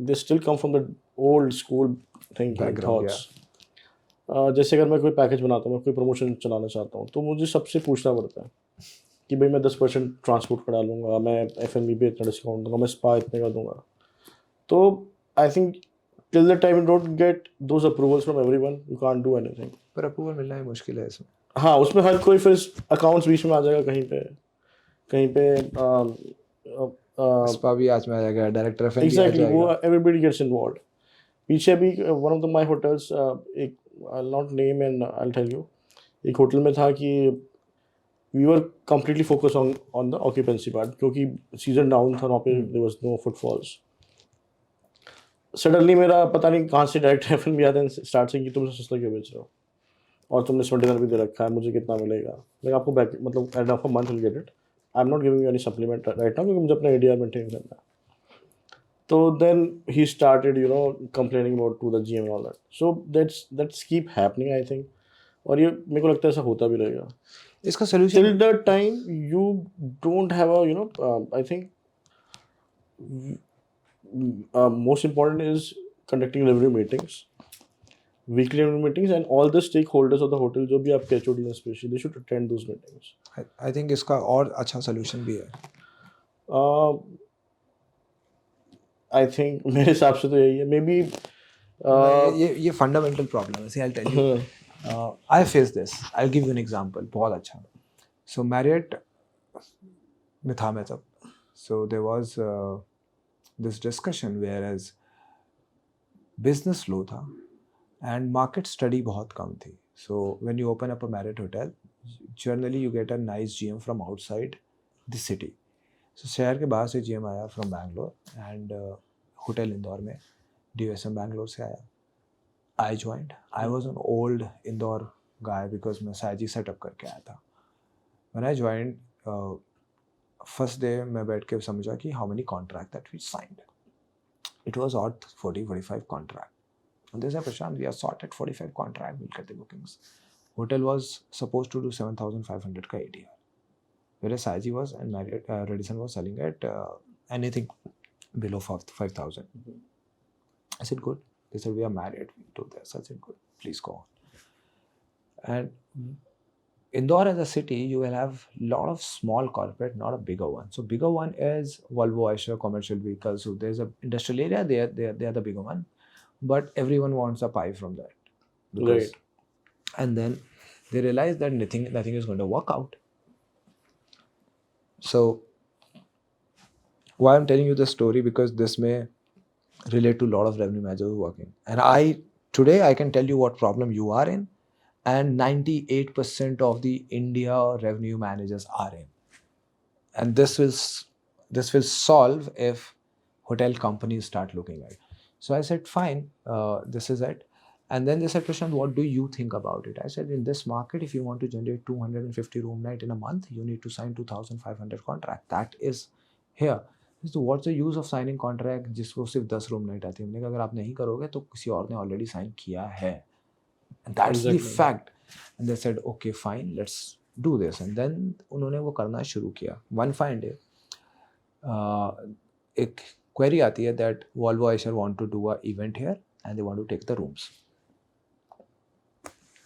B: they still come from the old school thinking
A: background या
B: thoughts. जैसे अगर मैं कोई पैकेज बनाता हूँ, मैं कोई प्रमोशन चलाना चाहता हूँ, तो मुझे सबसे पूछना पड़ता है कि भाई मैं 10% ट्रांसपोर्ट का डालूंगा, मैं F&B पे इतना डिस्काउंट दूंगा, मैं स्पा इतने का दूंगा। तो I think till the time you don't get those approvals from everyone, you can't do anything.
A: पर अप्रूवल मिलना ही मुश्किल है इसमें।
B: हाँ, उसमें हर कोई फिर अकाउंट्स बीच में आ जाएगा कहीं पे, कहीं पे
A: स्पा भी आज में आ जाएगा, डायरेक्टर एफ भी आ
B: एग्जैक्टली, वो
A: जाएगा।
B: Everybody gets involve. पीछे भी one of the my hotels, एक I not name and I tell you, एक होटल में था कि we were completely focus on the occupancy part, क्योंकि सीजन डाउन था वहाँ पे, there was no footfalls. Suddenly मेरा पता नहीं कहाँ से डायरेक्ट एफ भी आता है, स्टार्ट से कि तुम सस्ता क्यों बेच रहे हो, और तुमने इसमें डिनर भी दे रखा है, मुझे कितना मिलेगा? मैं आपको बैक मतलब end of a month will get it, I am not giving you any supplement right now, क्योंकि मुझे अपना एडीआर मेंटेन करना है। तो then he started you know complaining about to the GM and all that, so that's keep happening I think, और ये मेरे को लगता है ऐसा होता भी रहेगा
A: इसका solution
B: till the time you don't have a I think most important is conducting review meetings, weekly review meetings, and all the stakeholders of the hotel, जो भी आपके HOD हैं especially, they should attend those meetings.
A: I think इसका और अच्छा solution भी है।
B: uh, I think मेरे हिसाब से तो यही है, maybe
A: ये फंडामेंटल प्रॉब्लम है। See I tell you, I face this, I give you an example, बहुत अच्छा। सो मैरियट में था मैं तब, so there was this discussion where as business low था एंड मार्केट स्टडी बहुत कम थी। So when you open up a Marriott hotel, generally you get a nice GM from outside the city. So शहर के बाहर से GM आया from Bangalore, and hotel Indore में DSM बैंगलोर से आया। I joined. I was an old Indore guy because मैं साइजी setup करके आया था। When I joined, first day मैं बैठ के समझा कि how many contract that we signed. It was odd 40-45 contract. And they said, Prashant, we are sorted 45 contract, we'll get the bookings. Hotel was supposed to do 7,500 ka ADR. Whereas Saiji was and Radisson was selling at anything below 5,000. I said, good. They said, we are married. We do this. I said, good. Please go on. And Indore as a city, you will have a lot of small corporate, not a bigger one. So bigger one is Volvo, Eicher, commercial vehicles. So there's a industrial area. They are the bigger one, but everyone wants a pie from that. Because,
B: right.
A: And then they realize that nothing is going to work out. So why I'm telling you this story, because this may relate to a lot of revenue managers working. And today I can tell you what problem you are in, and 98% of the India revenue managers are in. And this will solve if hotel companies start looking at it. So I said, fine, this is it. And then they said, Prashant, what do you think about it? I said, in this market, if you want to generate 250 room night in a month, you need to sign 2,500 contract. That is here. So what's the use of signing contract जिसको सिर्फ 10 room night आती है? हमने कहा अगर आप नहीं करोगे तो किसी और ने ऑलरेडी साइन किया है. And that's the
B: Exactly.
A: fact. And they said, okay, fine, let's do this. And then उन्होंने वो करना शुरू किया. One fine day, एक query आती है that Volvo Eicher want to do a event here and they want to take the rooms.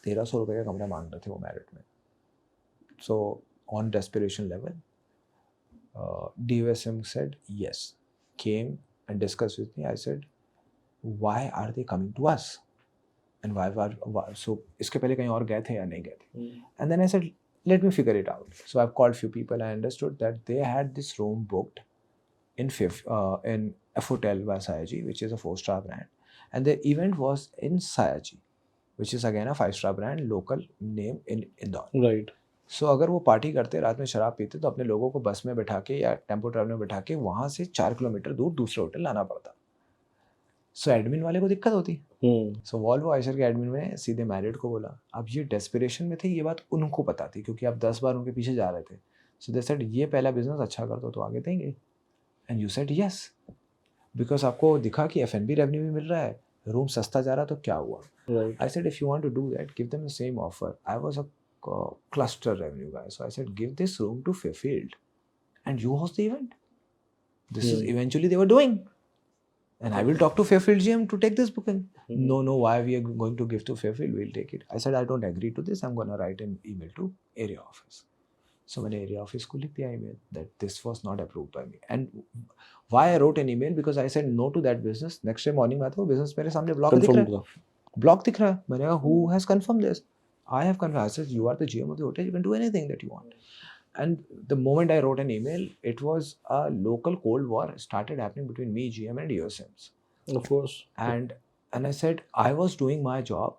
A: 1300 रुपये का कमरा मांग रहे थे वो मैरिट में. So on desperation level, DOSM said yes, came and discussed with me. I said, why are they coming to us? And why so इसके पहले कहीं और गए थे या नहीं गए थे? And then I said, let me figure it out. So I've called few people. I understood that they had this room booked in F Hotel by Sayaji, which is a 4-star brand, and the event was in Sayaji, which is again a 5-star brand, local name in Indore.
B: Right.
A: So अगर वो party करते, रात में शराब पीते, तो अपने लोगों को बस में बैठा के या टेम्पो ट्रैवल में बैठा के वहाँ से 4 किलोमीटर दूर दूसरे होटल लाना पड़ता. सो एडमिन वाले को दिक्कत होती. सो वॉल्वो आइशर के एडमिन ने सीधे मैरिड को बोला. अब ये डेस्पिरेशन में थे, ये बात उनको पता थी क्योंकि आप 10 बार उनके पीछे जा रहे थे. सो दे सेड, ये पहला बिजनेस अच्छा कर दो तो आगे देंगे. And you said yes, because आपको दिखा कि F&B रेवेन्यू भी मिल रहा है, रूम सस्ता जा रहा, तो क्या हुआ? I said, if you want to do that, give them the same offer. I was a cluster revenue guy, so I said, give this room to Fairfield and you host the event. This is eventually they were doing, and I will talk to Fairfield GM to take this booking. No, why we are going to give to Fairfield? We'll take it. I said, I don't agree to this. I'm going to write an email to area office. So मैंने area office को लिख दिया email that this was not approved by me. And why I wrote an email? Because I said no to that business. Next day morning में आता वो business मेरे सामने block दिख रहा है. Block दिख रहा है. मैंने कहा, who has confirmed this? I have confirmed. I said, you are the GM of the hotel. You can do anything that you want. And the moment I wrote an email, it was a local cold war started happening between me, GM, and USMs.
B: Of course.
A: And I said, I was doing my job,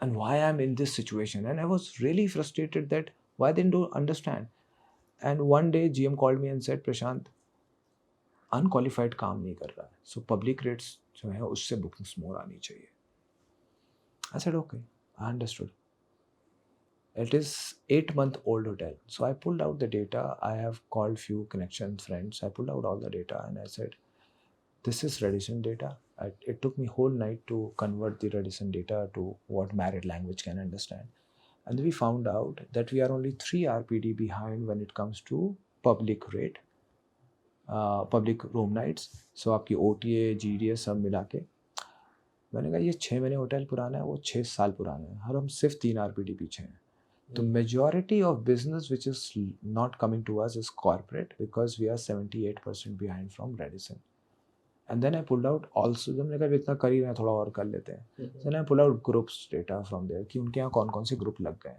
A: and why I'm in this situation. And I was really frustrated that why they don't understand. And one day GM called me and said, Prashant, unqualified काम नहीं कर रहा है. So public rates जो है उससे bookings more आनी चाहिए. I said, okay. I understood. It is 8-month-old hotel. So I pulled out the data. I have called few connection friends. I pulled out all the data and I said, this is Redison data. It took me whole night to convert the Redison data to what Marriott language can understand. And we found out that we are only 3 RPD behind when it comes to public rate, public room nights. So आपकी OTA, GDS सब मिला के मैंने कहा ये 6 महीने hotel पुराना है, वो 6 साल पुराना है, और हम सिर्फ 3 RPD पीछे हैं. तो majority of business which is not coming to us is corporate because we are 78% behind from Radisson. And then I pulled out also, जब मैंने कहा इतना कर ही रहे हैं थोड़ा और कर लेते हैं. Then I pulled out groups data from there कि उनके यहाँ कौन कौन से ग्रुप लग गए.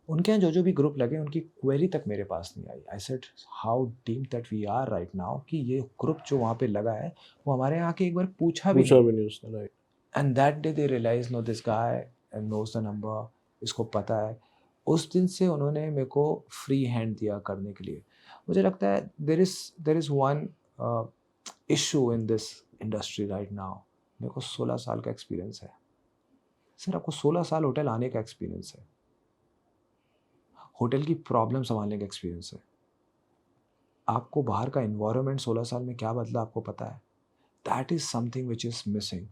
A: उनके यहाँ जो भी ग्रुप लगे उनकी क्वेरी तक मेरे पास नहीं आई. I said how deep that we are right now कि ये ग्रुप जो वहाँ पे लगा है वो हमारे यहाँ के एक बार पूछा भी नहीं. And that day they realized, no, this guy knows the number, इसको पता है. उस दिन से उन्होंने मेरे को फ्री हैंड दिया करने के लिए. मुझे लगता है there is one issue in this industry right now. मेरे को 16 साल का एक्सपीरियंस है. सर आपको 16 साल होटल आने का एक्सपीरियंस है, होटल की प्रॉब्लम संभालने का एक्सपीरियंस है, आपको बाहर का इन्वायरमेंट 16 साल में क्या बदला आपको पता है. That is something which is missing.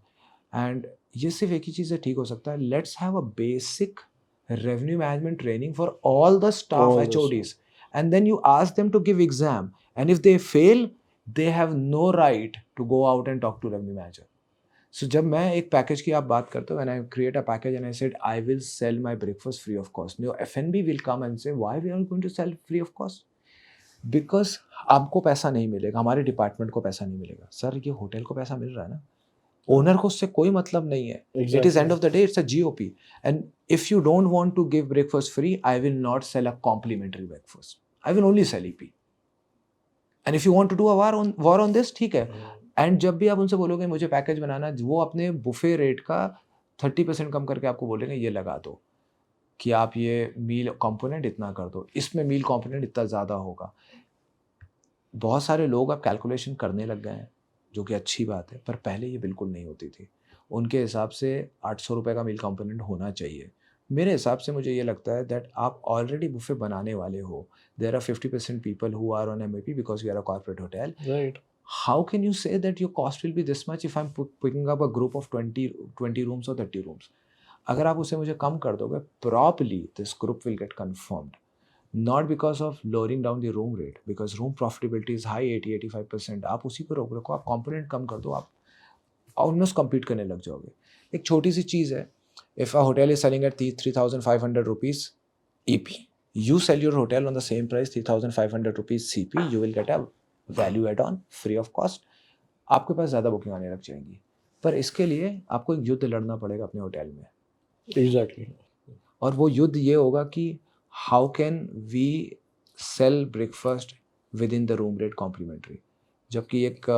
A: And ये सिर्फ एक ही चीज़ से ठीक हो सकता है. Let's have a basic revenue management training for all the staff HODs, and then you ask them to give exam, and if they fail they have no right to go out and talk to revenue manager. So जब मैं एक package की आप बात करते हो, when I create a package and I said I will sell my breakfast free of cost, your F&B will come and say why we are going to sell free of cost? Because आपको पैसा नहीं मिलेगा, हमारे department को पैसा नहीं मिलेगा. Sir ये होटल को पैसा मिल रहा है ना, ओनर को उससे कोई मतलब नहीं है. It is end of the day it's a GOP. And if you don't want to give breakfast free, I will not sell a complimentary breakfast. I will only sell EP. And if you want to do a war on this, ठीक है. And जब भी आप उनसे बोलोगे मुझे package बनाना, वो अपने बुफे रेट का 30% कम करके आपको बोलेंगे ये लगा दो कि आप ये मील कॉम्पोनेंट इतना कर दो, इसमें मील कॉम्पोनेंट इतना ज़्यादा होगा. बहुत सारे लोग अब कैलकुलेशन करने लग गए हैं. जो कि अच्छी बात है, पर पहले ये बिल्कुल नहीं होती थी। उनके हिसाब से 800 रुपये का मील कंपोनेंट होना चाहिए। मेरे हिसाब से मुझे ये लगता है दैट आप ऑलरेडी बुफे बनाने वाले हो, there are 50% people who are on MAP because you are a corporate hotel.
B: Right.
A: How can you say that your cost will be this much if I'm picking up a group of 20 rooms or 30 rooms? अगर आप उसे मुझे कम कर दोगे, probably this group will get confirmed. Not because of lowering down the room rate, because room profitability is high 80-85%. आप उसी पर रोक रखो, आप component कम कर दो, आप ऑलमोस्ट compete करने लग जाओगे। एक छोटी सी चीज़ है, if a hotel is selling at 3,500 rupees EP, you sell your hotel on the same price 3,500 rupees CP, you will get a value add on free of cost. आपके पास ज़्यादा बुकिंग आने लग जाएंगी, पर इसके लिए आपको एक युद्ध लड़ना पड़ेगा अपने होटल में।
B: Exactly.
A: और वो युद्ध ये होगा कि how can we sell breakfast within the room rate complimentary, जबकि एक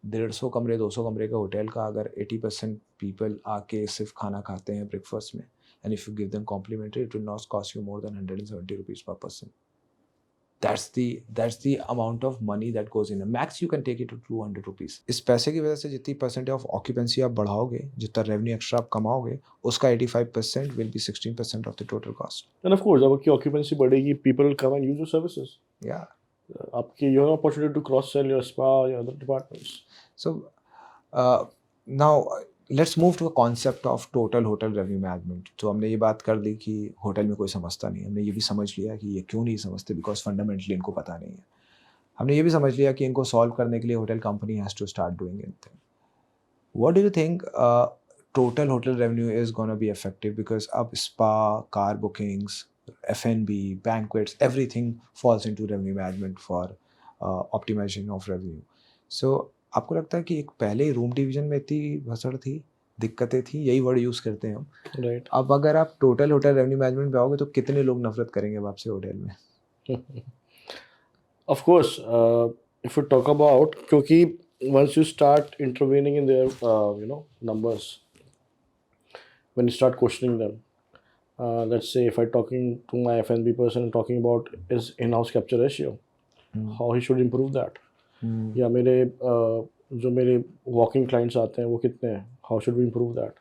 A: 150 कमरे 200 कमरे का होटल का अगर 80% पीपल आके सिर्फ खाना खाते हैं ब्रेकफास्ट में, and if you give them complimentary it will not cost you more than 170 rupees per person. That's the amount of money that goes in. Max you can take it to 200 rupees. इस पैसे की वजह से जितनी percent of occupancy आप बढ़ाओगे, जितना revenue extra आप कमाओगे, उसका 85% will be 16% of the total cost.
B: And of course, आपकी occupancy बढ़ेगी, people will come and use your services.
A: Yeah.
B: आपकी you have an opportunity to cross sell your spa, your other departments.
A: So now let's move to a concept of total hotel revenue management. तो हमने ये बात कर ली कि hotel में कोई समझता नहीं, हमने ये भी समझ लिया कि ये क्यों नहीं समझते, बिकॉज फंडामेंटली इनको पता नहीं है। हमने ये भी समझ लिया कि इनको सॉल्व करने के लिए hotel company has to start doing anything. What do you think total hotel revenue is gonna be effective, because अब spa, car bookings, F&B, banquets, everything falls into revenue management for optimization of revenue. So आपको लगता है कि एक पहले ही room division में इतनी भसड़ थी, दिक्कतें थी, यही वर्ड यूज़ करते हैं हम।
B: Right.
A: अब अगर आप टोटल होटल रेवेन्यू मैनेजमेंट पे आओगे तो कितने लोग नफरत करेंगे अब आपसे होटल में?
B: Of course, if you talk about, क्योंकि once you start intervening in their numbers, when you start questioning them, let's say if I talking to my F&B person talking about his in-house capture ratio, how he should improve that, या मेरे जो मेरे walking clients आते हैं वो कितने हैं, how should we improve that,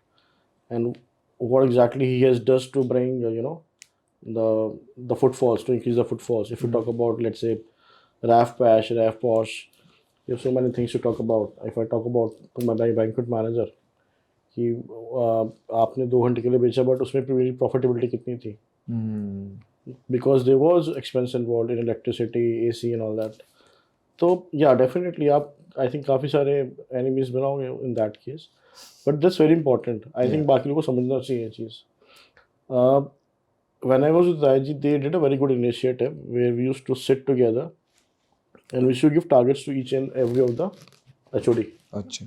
B: and what exactly he has does to bring the footfalls, to increase the footfalls. If you talk about, let's say, RAF Pash, RAF Posh, you have so many things to talk about. If I talk about to my banquet manager कि आपने 2 घंटे के लिए बेचा, but उसमें मेरी profitability कितनी थी, because there was expense involved in electricity, AC and all that. तो या डेफिनेटली आप आई थिंक काफ़ी सारे एनिमीज बनाओगे in that case, but that's very important. I think बाकी लोगों को समझना चाहिए ये चीज़। when I was with IG, they did a very good initiative where we used to sit together and we should give targets to each and every of the HOD.
A: अच्छा,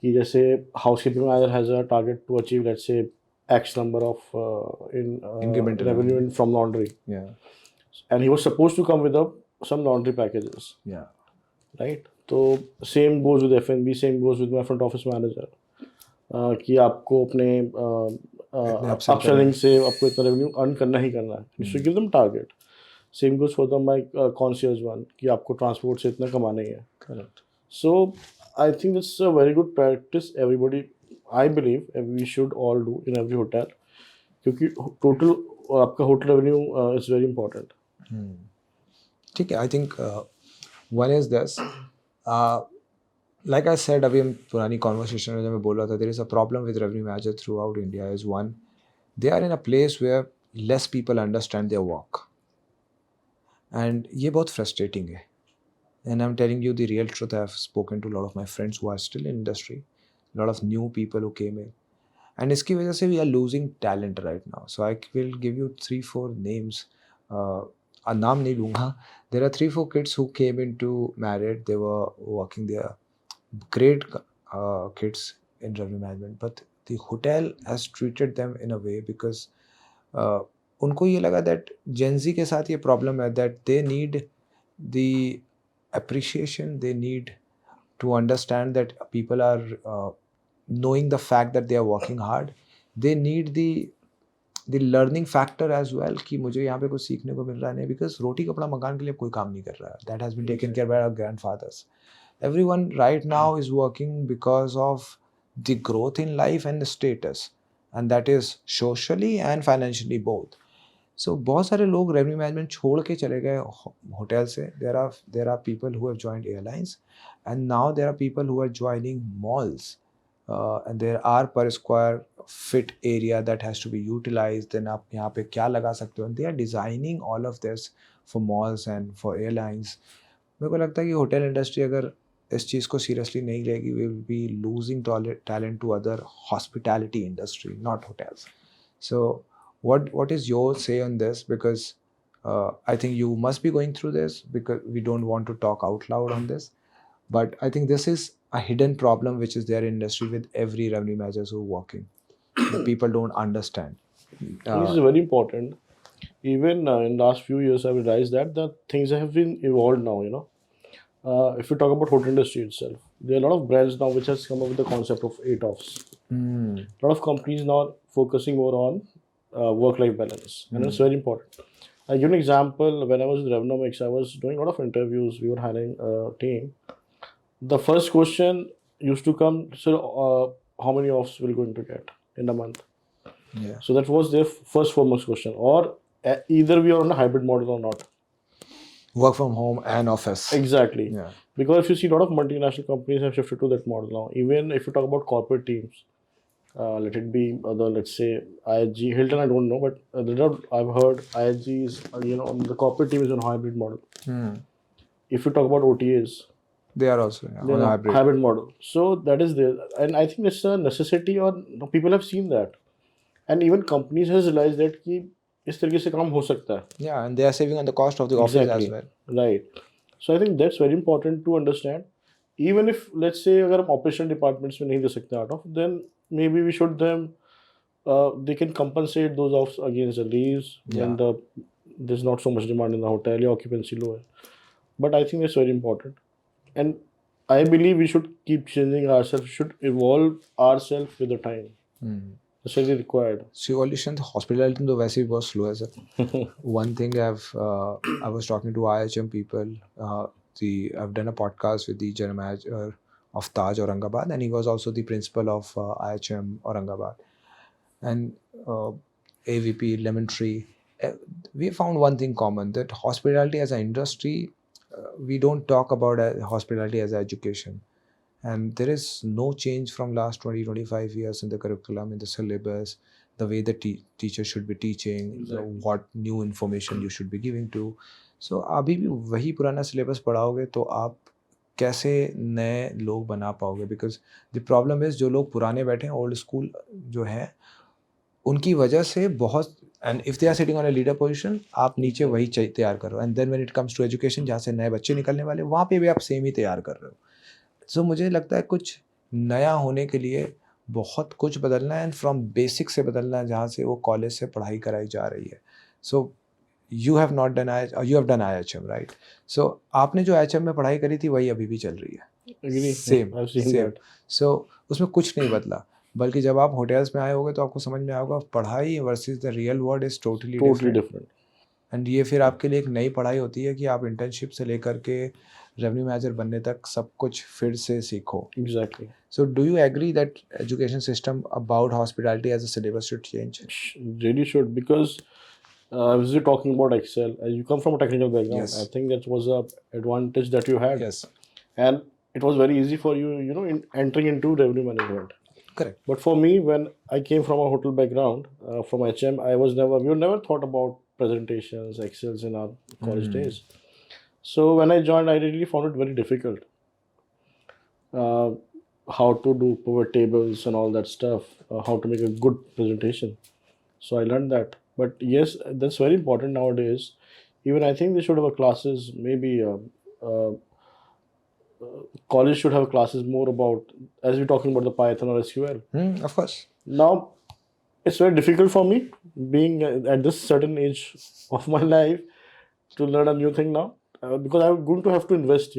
B: कि जैसे housekeeping manager has a target to achieve, let's say, X number of
A: Incremental
B: revenue from laundry,
A: yeah,
B: and he was supposed to come with some laundry packages,
A: yeah,
B: right? तो same goes with F&B, same goes with my front office manager. कि आपको अपने upselling से आपको इतना revenue earn करना ही करना है. You should give them target. Same goes for the my concierge one, कि आपको transport से इतना कमाना ही है.
A: correct.
B: So I think that's a very good practice. Everybody, I believe, we should all do in every hotel, क्योंकि total आपका hotel revenue is very important.
A: ठीक है, I think one is this, like I said अभी हम पुरानी conversation में जब मैं बोल रहा था, there is a problem with revenue manager throughout India is one, they are in a place where less people understand their work, and ये बहुत frustrating है. And I'm telling you the real truth. I've spoken to a lot of my friends who are still in industry, a lot of new people who came in, and इसकी वजह से we are losing talent right now. So I will give you 3-4 names. नाम नहीं लूँगा. There are 3-4 kids who came into Marriott. They were working there. Great kids in revenue management, but the hotel has treated them in a way because उनको ये लगा that Gen Z के साथ ये problem है that they need the appreciation, they need to understand that people are knowing the fact that they are working hard. They need the learning factor as well कि मुझे यहाँ पे कुछ सीखने को मिल रहा है, नहीं because रोटी कपड़ा मकान के लिए कोई काम नहीं कर रहा है. That has been taken care by our grandfathers. everyone right now is working because of the growth in life and the status, and that is socially and financially both. So बहुत सारे लोग revenue management छोड़ के चले गए hotel से. There are people who have joined airlines, and now there are people who are joining malls, and there are per square fit area that has to be utilized. Then आप यहाँ पे क्या लगा सकते हो? And they are designing all of this for malls and for airlines. मेरे को लगता है कि होटल इंडस्ट्री अगर इस चीज़ को सीरियसली नहीं लेगी, we will be losing talent to other hospitality industry, not hotels. So what is your say on this? Because I think you must be going through this, because we don't want to talk out loud on this, but I think this is a hidden problem which is there in industry with every revenue managers who are working. People don't understand.
B: This is very important. Even in last few years, I've realized that the things have been evolved now. If you talk about hotel industry itself, there are a lot of brands now which has come up with the concept of 8 offs. A lot of companies now are focusing more on work-life balance, and it's very important. I'll give an example. When I was with Revenomics, I was doing a lot of interviews. We were hiring a team. The first question used to come, so how many offs we're going to get in a month?
A: Yeah.
B: So that was their first foremost question. Or either we are on a hybrid model or not.
A: Work from home and office.
B: Exactly.
A: Yeah.
B: Because if you see, a lot of multinational companies have shifted to that model now. Even if you talk about corporate teams, let it be let's say IHG, Hilton, I don't know, but I've heard IHG is, the corporate team is on a hybrid model. If you talk about OTAs,
A: They are also on a hybrid
B: model. So that is there. And I think it's a necessity, or people have seen that. And even companies has realized that कि इस तरीके से काम हो सकता है.
A: Yeah, and they are saving on the cost of the office as well.
B: Right. So I think that's very important to understand. Even if, let's say, अगर हम operational departments में नहीं दे सकते out of, then maybe we should them they can compensate those offs against the leaves when there's not so much demand in the hotel, your occupancy low. But I think that's very important. And I believe we should keep changing ourselves, should evolve ourselves with the time. That's really required.
A: So evolution, the hospitality तो वैसे भी बहुत slow है sir. One thing I was talking to IHM people. I've done a podcast with the general manager of Taj Aurangabad, and he was also the principal of IHM Aurangabad, and AVP Lemon Tree. We found one thing common, that hospitality as an industry, we don't talk about hospitality as education. And there is no change from last 20-25 years in the curriculum, in the syllabus, the way the teacher should be teaching, what new information you should be giving to. So अभी भी वही पुराना syllabus पढ़ाओगे तो आप कैसे नए लोग बना पाओगे? Because the problem is, जो लोग पुराने बैठे हैं, old school जो हैं, उनकी वजह से बहुत, and if they are sitting on a leader position, आप नीचे वही तैयार कर रहे हो. And then when it comes to education, जहाँ से नए बच्चे निकलने वाले, वहाँ पे भी आप सेम ही तैयार कर रहे हो. So मुझे लगता है कुछ नया होने के लिए बहुत कुछ बदलना है, एंड फ्रॉम बेसिक से बदलना है, जहाँ से वो कॉलेज से पढ़ाई कराई जा रही है. So you have not done you have done IHM, right? So आपने जो IHM में पढ़ाई करी थी वही अभी भी चल रही है, सेम. सो उसमें कुछ नहीं बदला, बल्कि जब आप होटल्स में आए होगे तो आपको समझ में आएगा पढ़ाई versus the real world is totally different. And ये फिर आपके लिए एक नई पढ़ाई होती है कि आप इंटर्नशिप से लेकर के रेवेन्यू मैनेजर बनने तक सब कुछ फिर से सीखो.
B: Exactly.
A: So do you agree that education system about hospitality as a syllabus should change?
B: Really should, because as you're talking about Excel, as you come from a technical background,
A: Yes.
B: I think that was a advantage that you had.
A: Yes.
B: And it was very easy for you, in entering into revenue management.
A: Correct.
B: But for me, when I came from a hotel background, from HM, we were never thought about presentations, Excels in our college days. So when I joined, I really found it very difficult. How to do pivot tables and all that stuff, how to make a good presentation. So I learned that. But yes, that's very important nowadays. Even I think they should have classes, maybe college should have classes more about, as we're talking about the Python or SQL.
A: Of course.
B: Now, it's very difficult for me, being at this certain age of my life, to learn a new thing now, because I'm going to have to invest,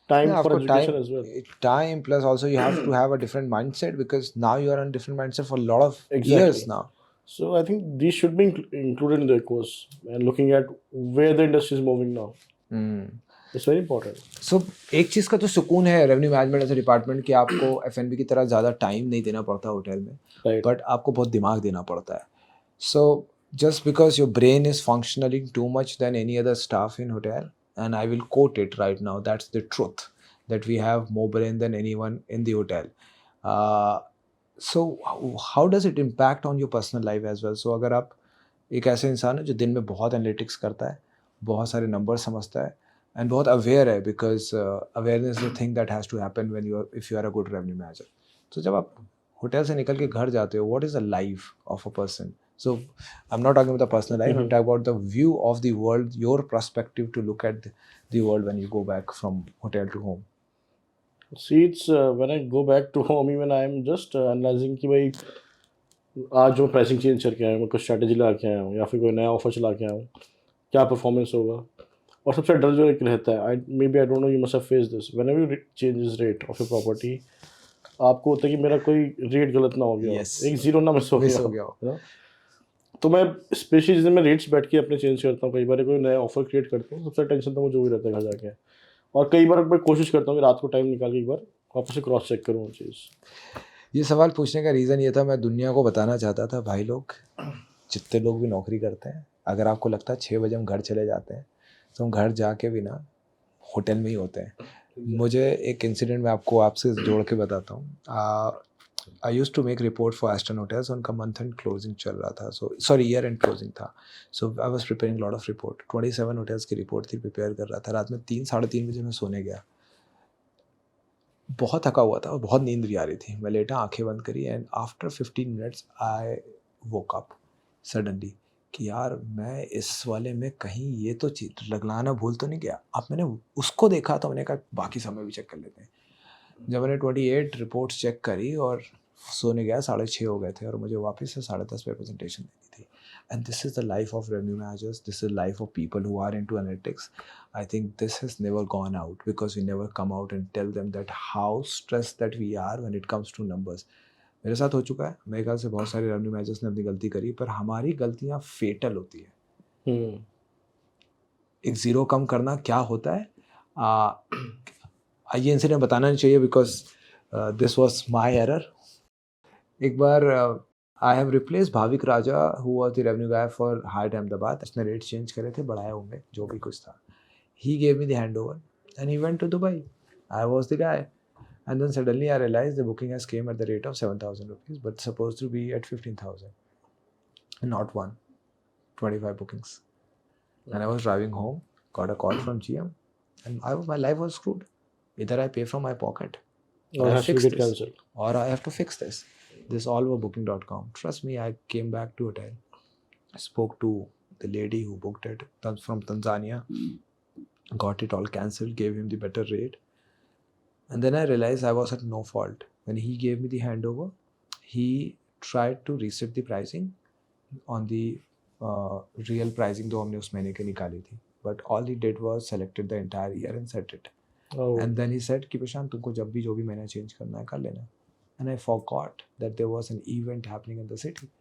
B: time for education as well.
A: Time, plus also you have to have a different mindset, because now you are on a different mindset for a lot of years now.
B: So I think these should be included in the course, and looking at where the industry is moving now. It's very important.
A: सो एक चीज़ का तो सुकून है revenue management as a department कि आपको F&B की तरह ज़्यादा टाइम नहीं देना पड़ता होटल में,
B: Right.
A: बट आपको बहुत दिमाग देना पड़ता है. सो just because your brain is functioning too much than any other staff in hotel, and I will quote it right now, that's the truth, that we have more brain than anyone in the hotel. uh, so how does it impact on your personal life as well? So अगर आप एक ऐसे इंसान है जो दिन में बहुत एनालिटिक्स करता है, बहुत सारे नंबर समझता है एंड बहुत अवेयर है, because awareness the thing that has to happen when you if you are a good revenue manager. तो जब आप होटल से निकल के घर जाते हो, what is the life of a person? So I am not talking about the personal life, I am talking about the view of the world, your perspective to look at the world when you go back from hotel to home.
B: See, it's when I go back to home, even I am just analyzing कि भाई आज जो pricing change करके आया हूँ, कुछ strategy ला के आया हूँ या फिर कोई नया ऑफर चला के आया हूँ, क्या परफॉर्मेंस होगा. और सबसे डर जो एक रहता है, I I don't know, you must have face this, whenever you changes rate of your property, आपको होता है कि मेरा कोई रेट गलत ना हो गया हो,
A: Yes.
B: एक जीरो ना मिस हो
A: मिस
B: गया
A: हो
B: हो,
A: गया हो.
B: you know? तो मैं स्पेशली जिस दिन मैं रेट्स बैठ के अपने चेंज करता हूँ, कई बार कोई नया ऑफर क्रिएट करता हूँ, सबसे टेंशन तो मुझे वही रहता है घर जाके. और कई बार मैं कोशिश करता हूँ कि रात को टाइम निकाल के एक बार वापस से क्रॉस चेक करूँ वो चीज़.
A: ये सवाल पूछने का रीज़न ये था, मैं दुनिया को बताना चाहता था, भाई लोग, जितने लोग भी नौकरी करते हैं, अगर आपको लगता है 6 बजे हम घर चले जाते हैं, तो हम घर जाके भी ना होटल में ही होते हैं. मुझे एक इंसिडेंट मैं आपको आपसे जोड़ के बताता हूँ. I use to make report for Eastern hotels, उनका मंथ एंड क्लोजिंग चल रहा था, so sorry year end closing था. So I was preparing lot of report, 27 hotels की रिपोर्ट थी, प्रिपेयर कर रहा था. रात में 3 साढ़े 3 बजे मैं सोने गया, बहुत थका हुआ था और बहुत नींद भी आ रही थी. मैं लेटा, आंखें बंद करी, and after 15 minutes I woke up suddenly कि यार मैं इस वाले में कहीं ये तो चीज लगलाना भूल तो नहीं गया. अब मैंने उसको देखा तो मैंने कहा बाकी समय भी चेक कर लेते हैं. जब मैंने 28 रिपोर्ट्स चेक करी और सोने गया, 6:30 हो गए थे और मुझे वापस से 10:30 पे प्रेजेंटेशन देनी थी. And this is the life of revenue managers, this is life of people who are into analytics. I think this has never gone out because we never come out and tell them that how stressed that we are when it comes to numbers. मेरे साथ हो चुका है, मेरे ख्याल से बहुत सारे रेवेन्यू मैनेजर्स ने अपनी गलती करी, पर हमारी गलतियाँ फेटल होती है. एक ज़ीरो कम करना क्या होता है, ये इंसिडेंट बताना नहीं चाहिए because this was my error. एक बार I have replace Bhavik Raja who was the revenue guy for Hyatt Ahmedabad. उसने रेट चेंज करे थे, बढ़ाए होंगे, जो भी कुछ था. He gave me the handover and he went to Dubai. I was the guy. And then suddenly I realized the booking has came at the rate of 7,000 rupees, but supposed to be at 15,000. And not one, 25 bookings. And I was driving home, got a call from GM, and my life was screwed. Either I pay from my pocket, or
B: और
A: I
B: has to
A: fix
B: get
A: this,
B: cancelled.
A: or I have to fix this. This all over booking.com. Trust me, I came back to hotel. I spoke to the lady who booked it from Tanzania. Got it all cancelled, gave him the better rate. And then I realized I was at no fault. When he gave me the handover, he tried to reset the pricing on the real pricing जो हमने उस महीने की निकाली थी. But all he did was selected the entire year and set it.
B: Oh.
A: And then he said कि प्रशांत तुमको जब भी जो भी महीना चेंज करना है कर लेना. And I forgot that there was an event happening in the city.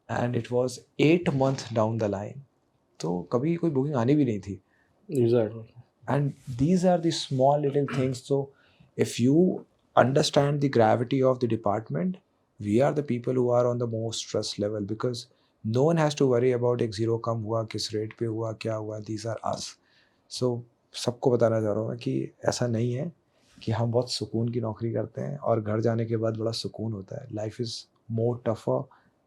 A: And it was 8 months down the line. तो कभी कोई बुकिंग आनी भी नहीं थी.
B: Exactly.
A: And these are the small little things. So if you understand the gravity of the department, we are the people who are on the most stress level, because no one has to worry about एक zero कम हुआ, किस rate पे हुआ, क्या हुआ. These are us. So सबको बताना चाह रहा हूँ मैं कि ऐसा नहीं है कि हम बहुत सुकून की नौकरी करते हैं और घर जाने के बाद बड़ा सुकून होता है. Life is more tougher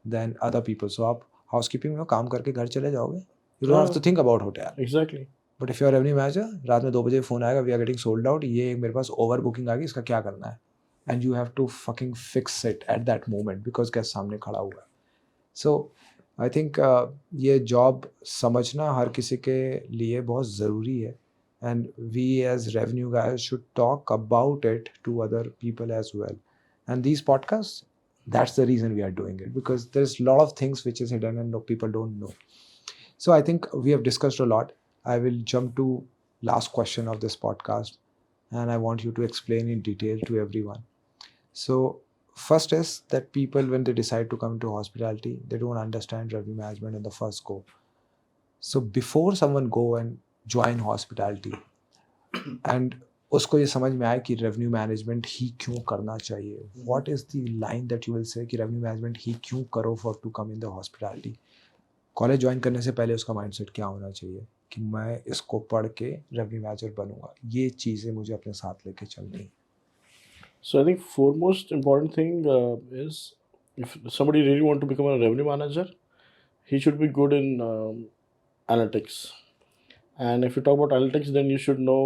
A: than other people. So आप हाउसकीपिंग में काम करके घर चले जाओगे, you don't have to think about hotel.
B: Exactly.
A: But if you are revenue manager, रात में 2 बजे फ़ोन आएगा, we are getting sold out, ये मेरे पास ओवर बुकिंग आ गई, इसका क्या करना है. And you have to fucking fix it at that moment because guest सामने खड़ा हुआ है. सो आई थिंक ये जॉब समझना हर किसी के लिए बहुत ज़रूरी है. And we as revenue guys should talk about it to other people as well. And these podcast, that's the reason we are doing it, because there's a lot of things which is hidden and people don't know. So I think we have discussed a lot. I will jump to last question of this podcast, and I want you to explain in detail to everyone. So first is that people, when they decide to come into hospitality, they don't understand revenue management in the first go. So before someone go and join hospitality, and उसको ये समझ में आया कि revenue management ही क्यों करना चाहिए. What is the line that you will say कि रेवेन्यू मैनेजमेंट ही क्यों करो for to come in the hospitality. College join करने से पहले उसका माइंडसेट क्या होना चाहिए कि मैं इसको पढ़ के रेवेन्यू मैनेजर बनूंगा. ये चीज़ें मुझे अपने साथ लेके चलनी है.
B: So I think foremost important thing is if somebody really want to become a revenue manager, he should be good in analytics. And if you talk about analytics, then you should know,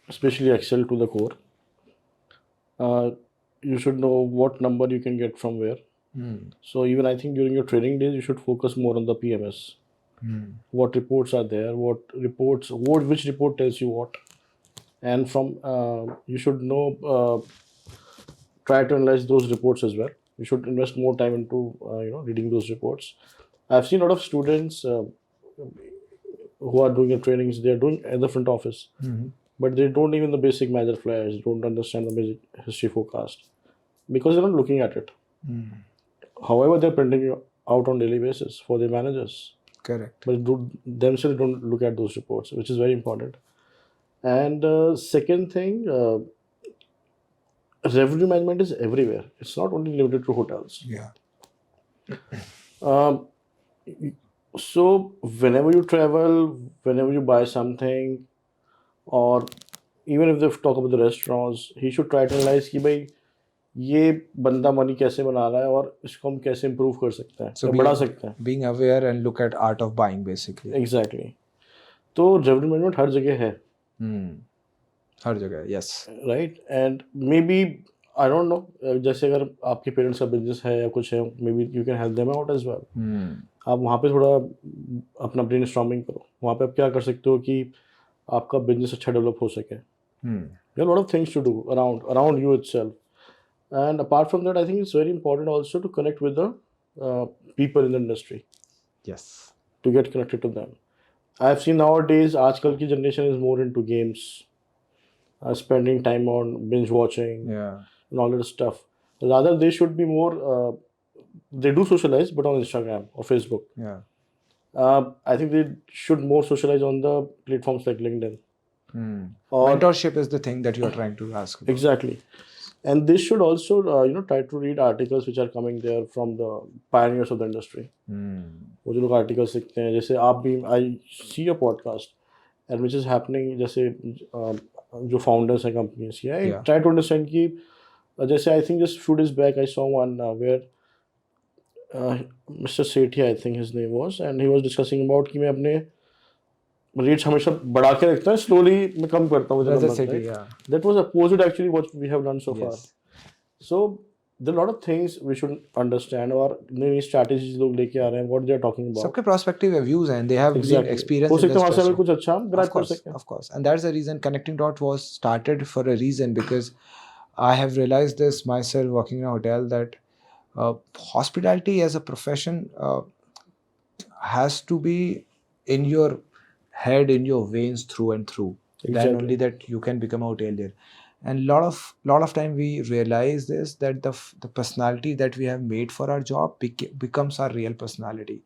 B: especially Excel to the core. You should know what number you can get from where. So even I think during your training days, you should focus more on the PMS. What reports are there? Which report tells you what? And from you should know, try to analyze those reports as well. You should invest more time into reading those reports. I've seen a lot of students who are doing the trainings. They are doing at the front office, but they don't even the basic major flares. Don't understand the basic history forecast because they're not looking at it. However, they're printing it out on daily basis for their managers,
A: Correct.
B: but themselves don't look at those reports, which is very important. And second thing, revenue management is everywhere. It's not only limited to hotels.
A: Yeah.
B: Um, so whenever you travel, whenever you buy something, or even if they talk about the restaurants, he should try to analyze कि भाई ये बंदा money कैसे बना रहा है और इसको हम कैसे improve कर सकते हैं
A: So
B: या बढ़ा सकते हैं.
A: being aware and look at art of buying basically.
B: Exactly. तो revenue management हर जगह है.
A: हर जगह. Yes.
B: Right? And maybe I don't know, जैसे अगर आपके पेरेंट्स का बिजनेस है या कुछ है, maybe you can help them out as well. आप वहाँ पे थोड़ा अपना ब्रेन स्टॉर्मिंग करो. वहाँ पे आप क्या कर सकते हो कि आपका बिजनेस अच्छा डेवलप हो सके. There are a lot of things to do around you itself. And apart from that, I think it's very important also to connect with the people in the industry,
A: Yes.
B: to get connected to them. I've seen nowadays, आजकल की generation is more into games, spending time on binge watching,
A: Yeah.
B: and all that stuff. Rather, they should be more. They do socialize, but on Instagram or Facebook.
A: Yeah.
B: I think they should more socialize on the platforms like LinkedIn. Or
A: Mentorship is the thing that you are trying to ask about.
B: exactly. And they should also try to read articles which are coming there from the pioneers of the industry. वो जो लोग articles लिखते हैं, जैसे आप भी, I see a podcast and which is happening, जैसे जो founders हैं companies की, I try to understand कि जैसे I think just few days back I saw one where Mr. Sethi, I think his name was, and he was discussing about कि मैं अपने rates हमेशा बढ़ा के रखता है, स्लोली मैं कम करता हूँ. That was opposite actually what we have done so far. So there are a lot of things we should understand, और नई strategies लोग लेके आ रहे हैं, what they are talking about.
A: सबके perspective views हैं, they have been experienced.
B: हो सकता है वहाँ से हमें कुछ अच्छा grab कर सकें.
A: Of course, and that's the reason Connecting Dot was started for a reason, because I have realized this myself working in a hotel that hospitality as a profession has to be in your head, in your veins through and through. Then only that you can become a hotelier. And lot of time we realize this, that the personality that we have made for our job becomes our real personality,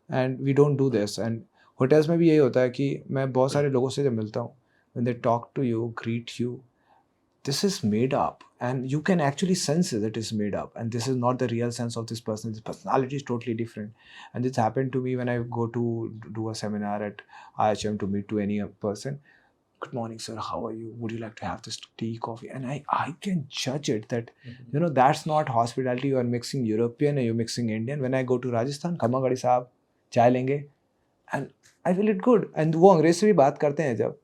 A: and we don't do this. And hotels में भी यही होता है कि मैं बहुत सारे लोगों से जब मिलता हूँ, when they talk to you, greet you, this is made up, and you can actually sense that it's made up, and this is not the real sense of this person. This personality is totally different. And it's happened to me when I go to do a seminar at IHM to meet to any person. Good morning, sir, how are you? Would you like to have this tea, coffee? And I can judge it that that's not hospitality. You are mixing European and you're mixing Indian. When I go to Rajasthan, खम्मा गड़ी साहब चाय लेंगे, and I feel it good. And वो अंग्रेज से भी बात करते हैं जब,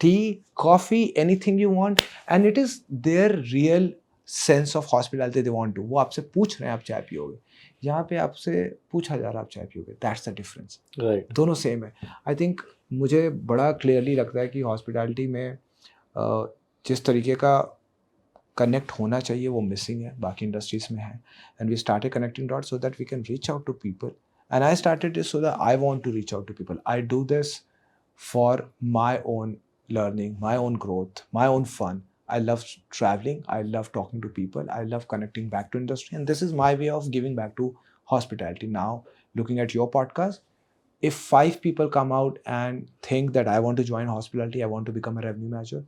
A: tea, coffee, anything you want, and it is their real sense of hospitality they want to. वो आपसे पूछ रहे हैं आप चाय पियोगे, यहाँ पे आपसे पूछा जा रहा है आप चाय पियोगे. That's the difference.
B: Right.
A: दोनों सेम है. I think मुझे बड़ा क्लियरली लगता है कि हॉस्पिटैलिटी में जिस तरीके का कनेक्ट होना चाहिए वो मिसिंग है, बाकी इंडस्ट्रीज में है. And we started connecting dot so that we can reach out to people. And I started this so that I want to reach out to people. I do this for my own learning, my own growth, my own fun. I love traveling. I love talking to people. I love connecting back to industry. And this is my way of giving back to hospitality. Now, looking at your podcast, if 5 people come out and think that I want to join hospitality, I want to become a revenue manager,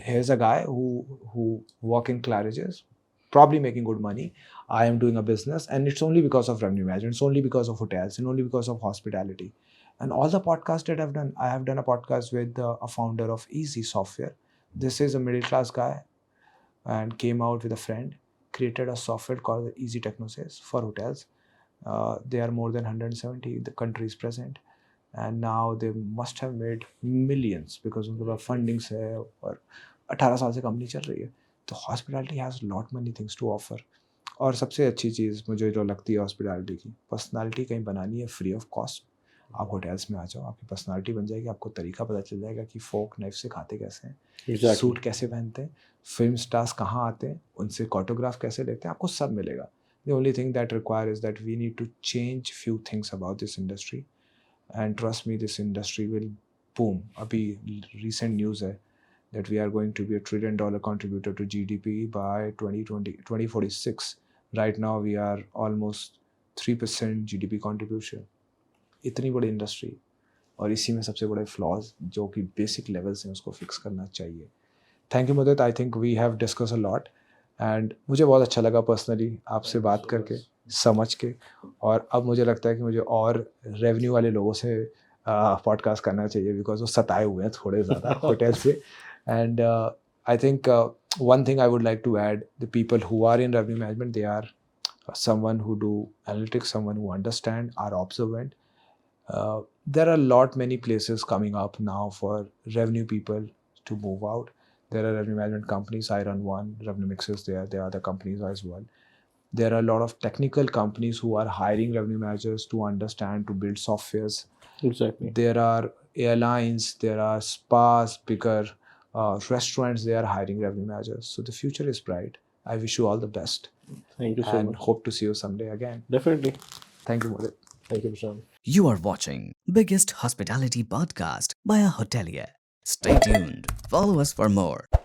A: here's a guy who work in Claridge's, probably making good money. I am doing a business, and it's only because of revenue management, it's only because of hotels, and only because of hospitality. And all the podcasts that I've done, I have done a podcast with a founder of Easy Software. This is a middle class guy and came out with a friend, created a software called Easy Technosis for hotels. They are more than 170 the countries present, and now they must have made millions because उनके पास fundings है और 18 साल से company चल रही है. तो hospitality has lot many things to offer. और सबसे अच्छी चीज़ मुझे जो लगती है हॉस्पिटैलिटी की, पर्सनालिटी कहीं बनानी है फ्री ऑफ कॉस्ट. आप होटल्स में आ जाओ, आपकी पर्सनालिटी बन जाएगी, आपको तरीका पता चल जाएगा कि फोक नाइफ से खाते कैसे हैं, सूट कैसे पहनते हैं, फिल्म स्टार्स कहाँ आते हैं, उनसे ऑटोग्राफ कैसे लेते हैं, आपको सब मिलेगा. The only thing that require is that we need to change few things about this industry, and trust me, this industry will boom. Abhi recent news hai that we are going to be a $1 trillion contributor to GDP by 2046. Right now we are almost 3% GDP contribution. इतनी बड़ी industry, और इसी में सबसे बड़े flaws जो कि basic levels हैं उसको फिक्स करना चाहिए. Thank you Mudit, I think we have discuss a lot, and मुझे बहुत अच्छा लगा पर्सनली आपसे बात करके, समझ के. और अब मुझे लगता है कि मुझे और रेवेन्यू वाले लोगों से पॉडकास्ट करना चाहिए, बिकॉज वो सताए हुए हैं थोड़े ज़्यादा होटल से. And I think one thing I would like to add, the people who are in revenue management, they are someone who do analytics, someone who understand, are observant. There are a lot many places coming up now for revenue people to move out. There are revenue management companies. I run one. Revenue mixers there. There are other companies as well. There are a lot of technical companies who are hiring revenue managers to understand, to build softwares.
B: Exactly.
A: There are airlines. There are spas, bigger restaurants. They are hiring revenue managers. So the future is bright. I wish you all the best.
B: Thank you so
A: and
B: much.
A: hope to see you someday again.
B: Definitely.
A: Thank you, Mudit.
B: Thank you, Prashant.
C: You are watching biggest hospitality podcast by a hotelier. Stay tuned. Follow us for more.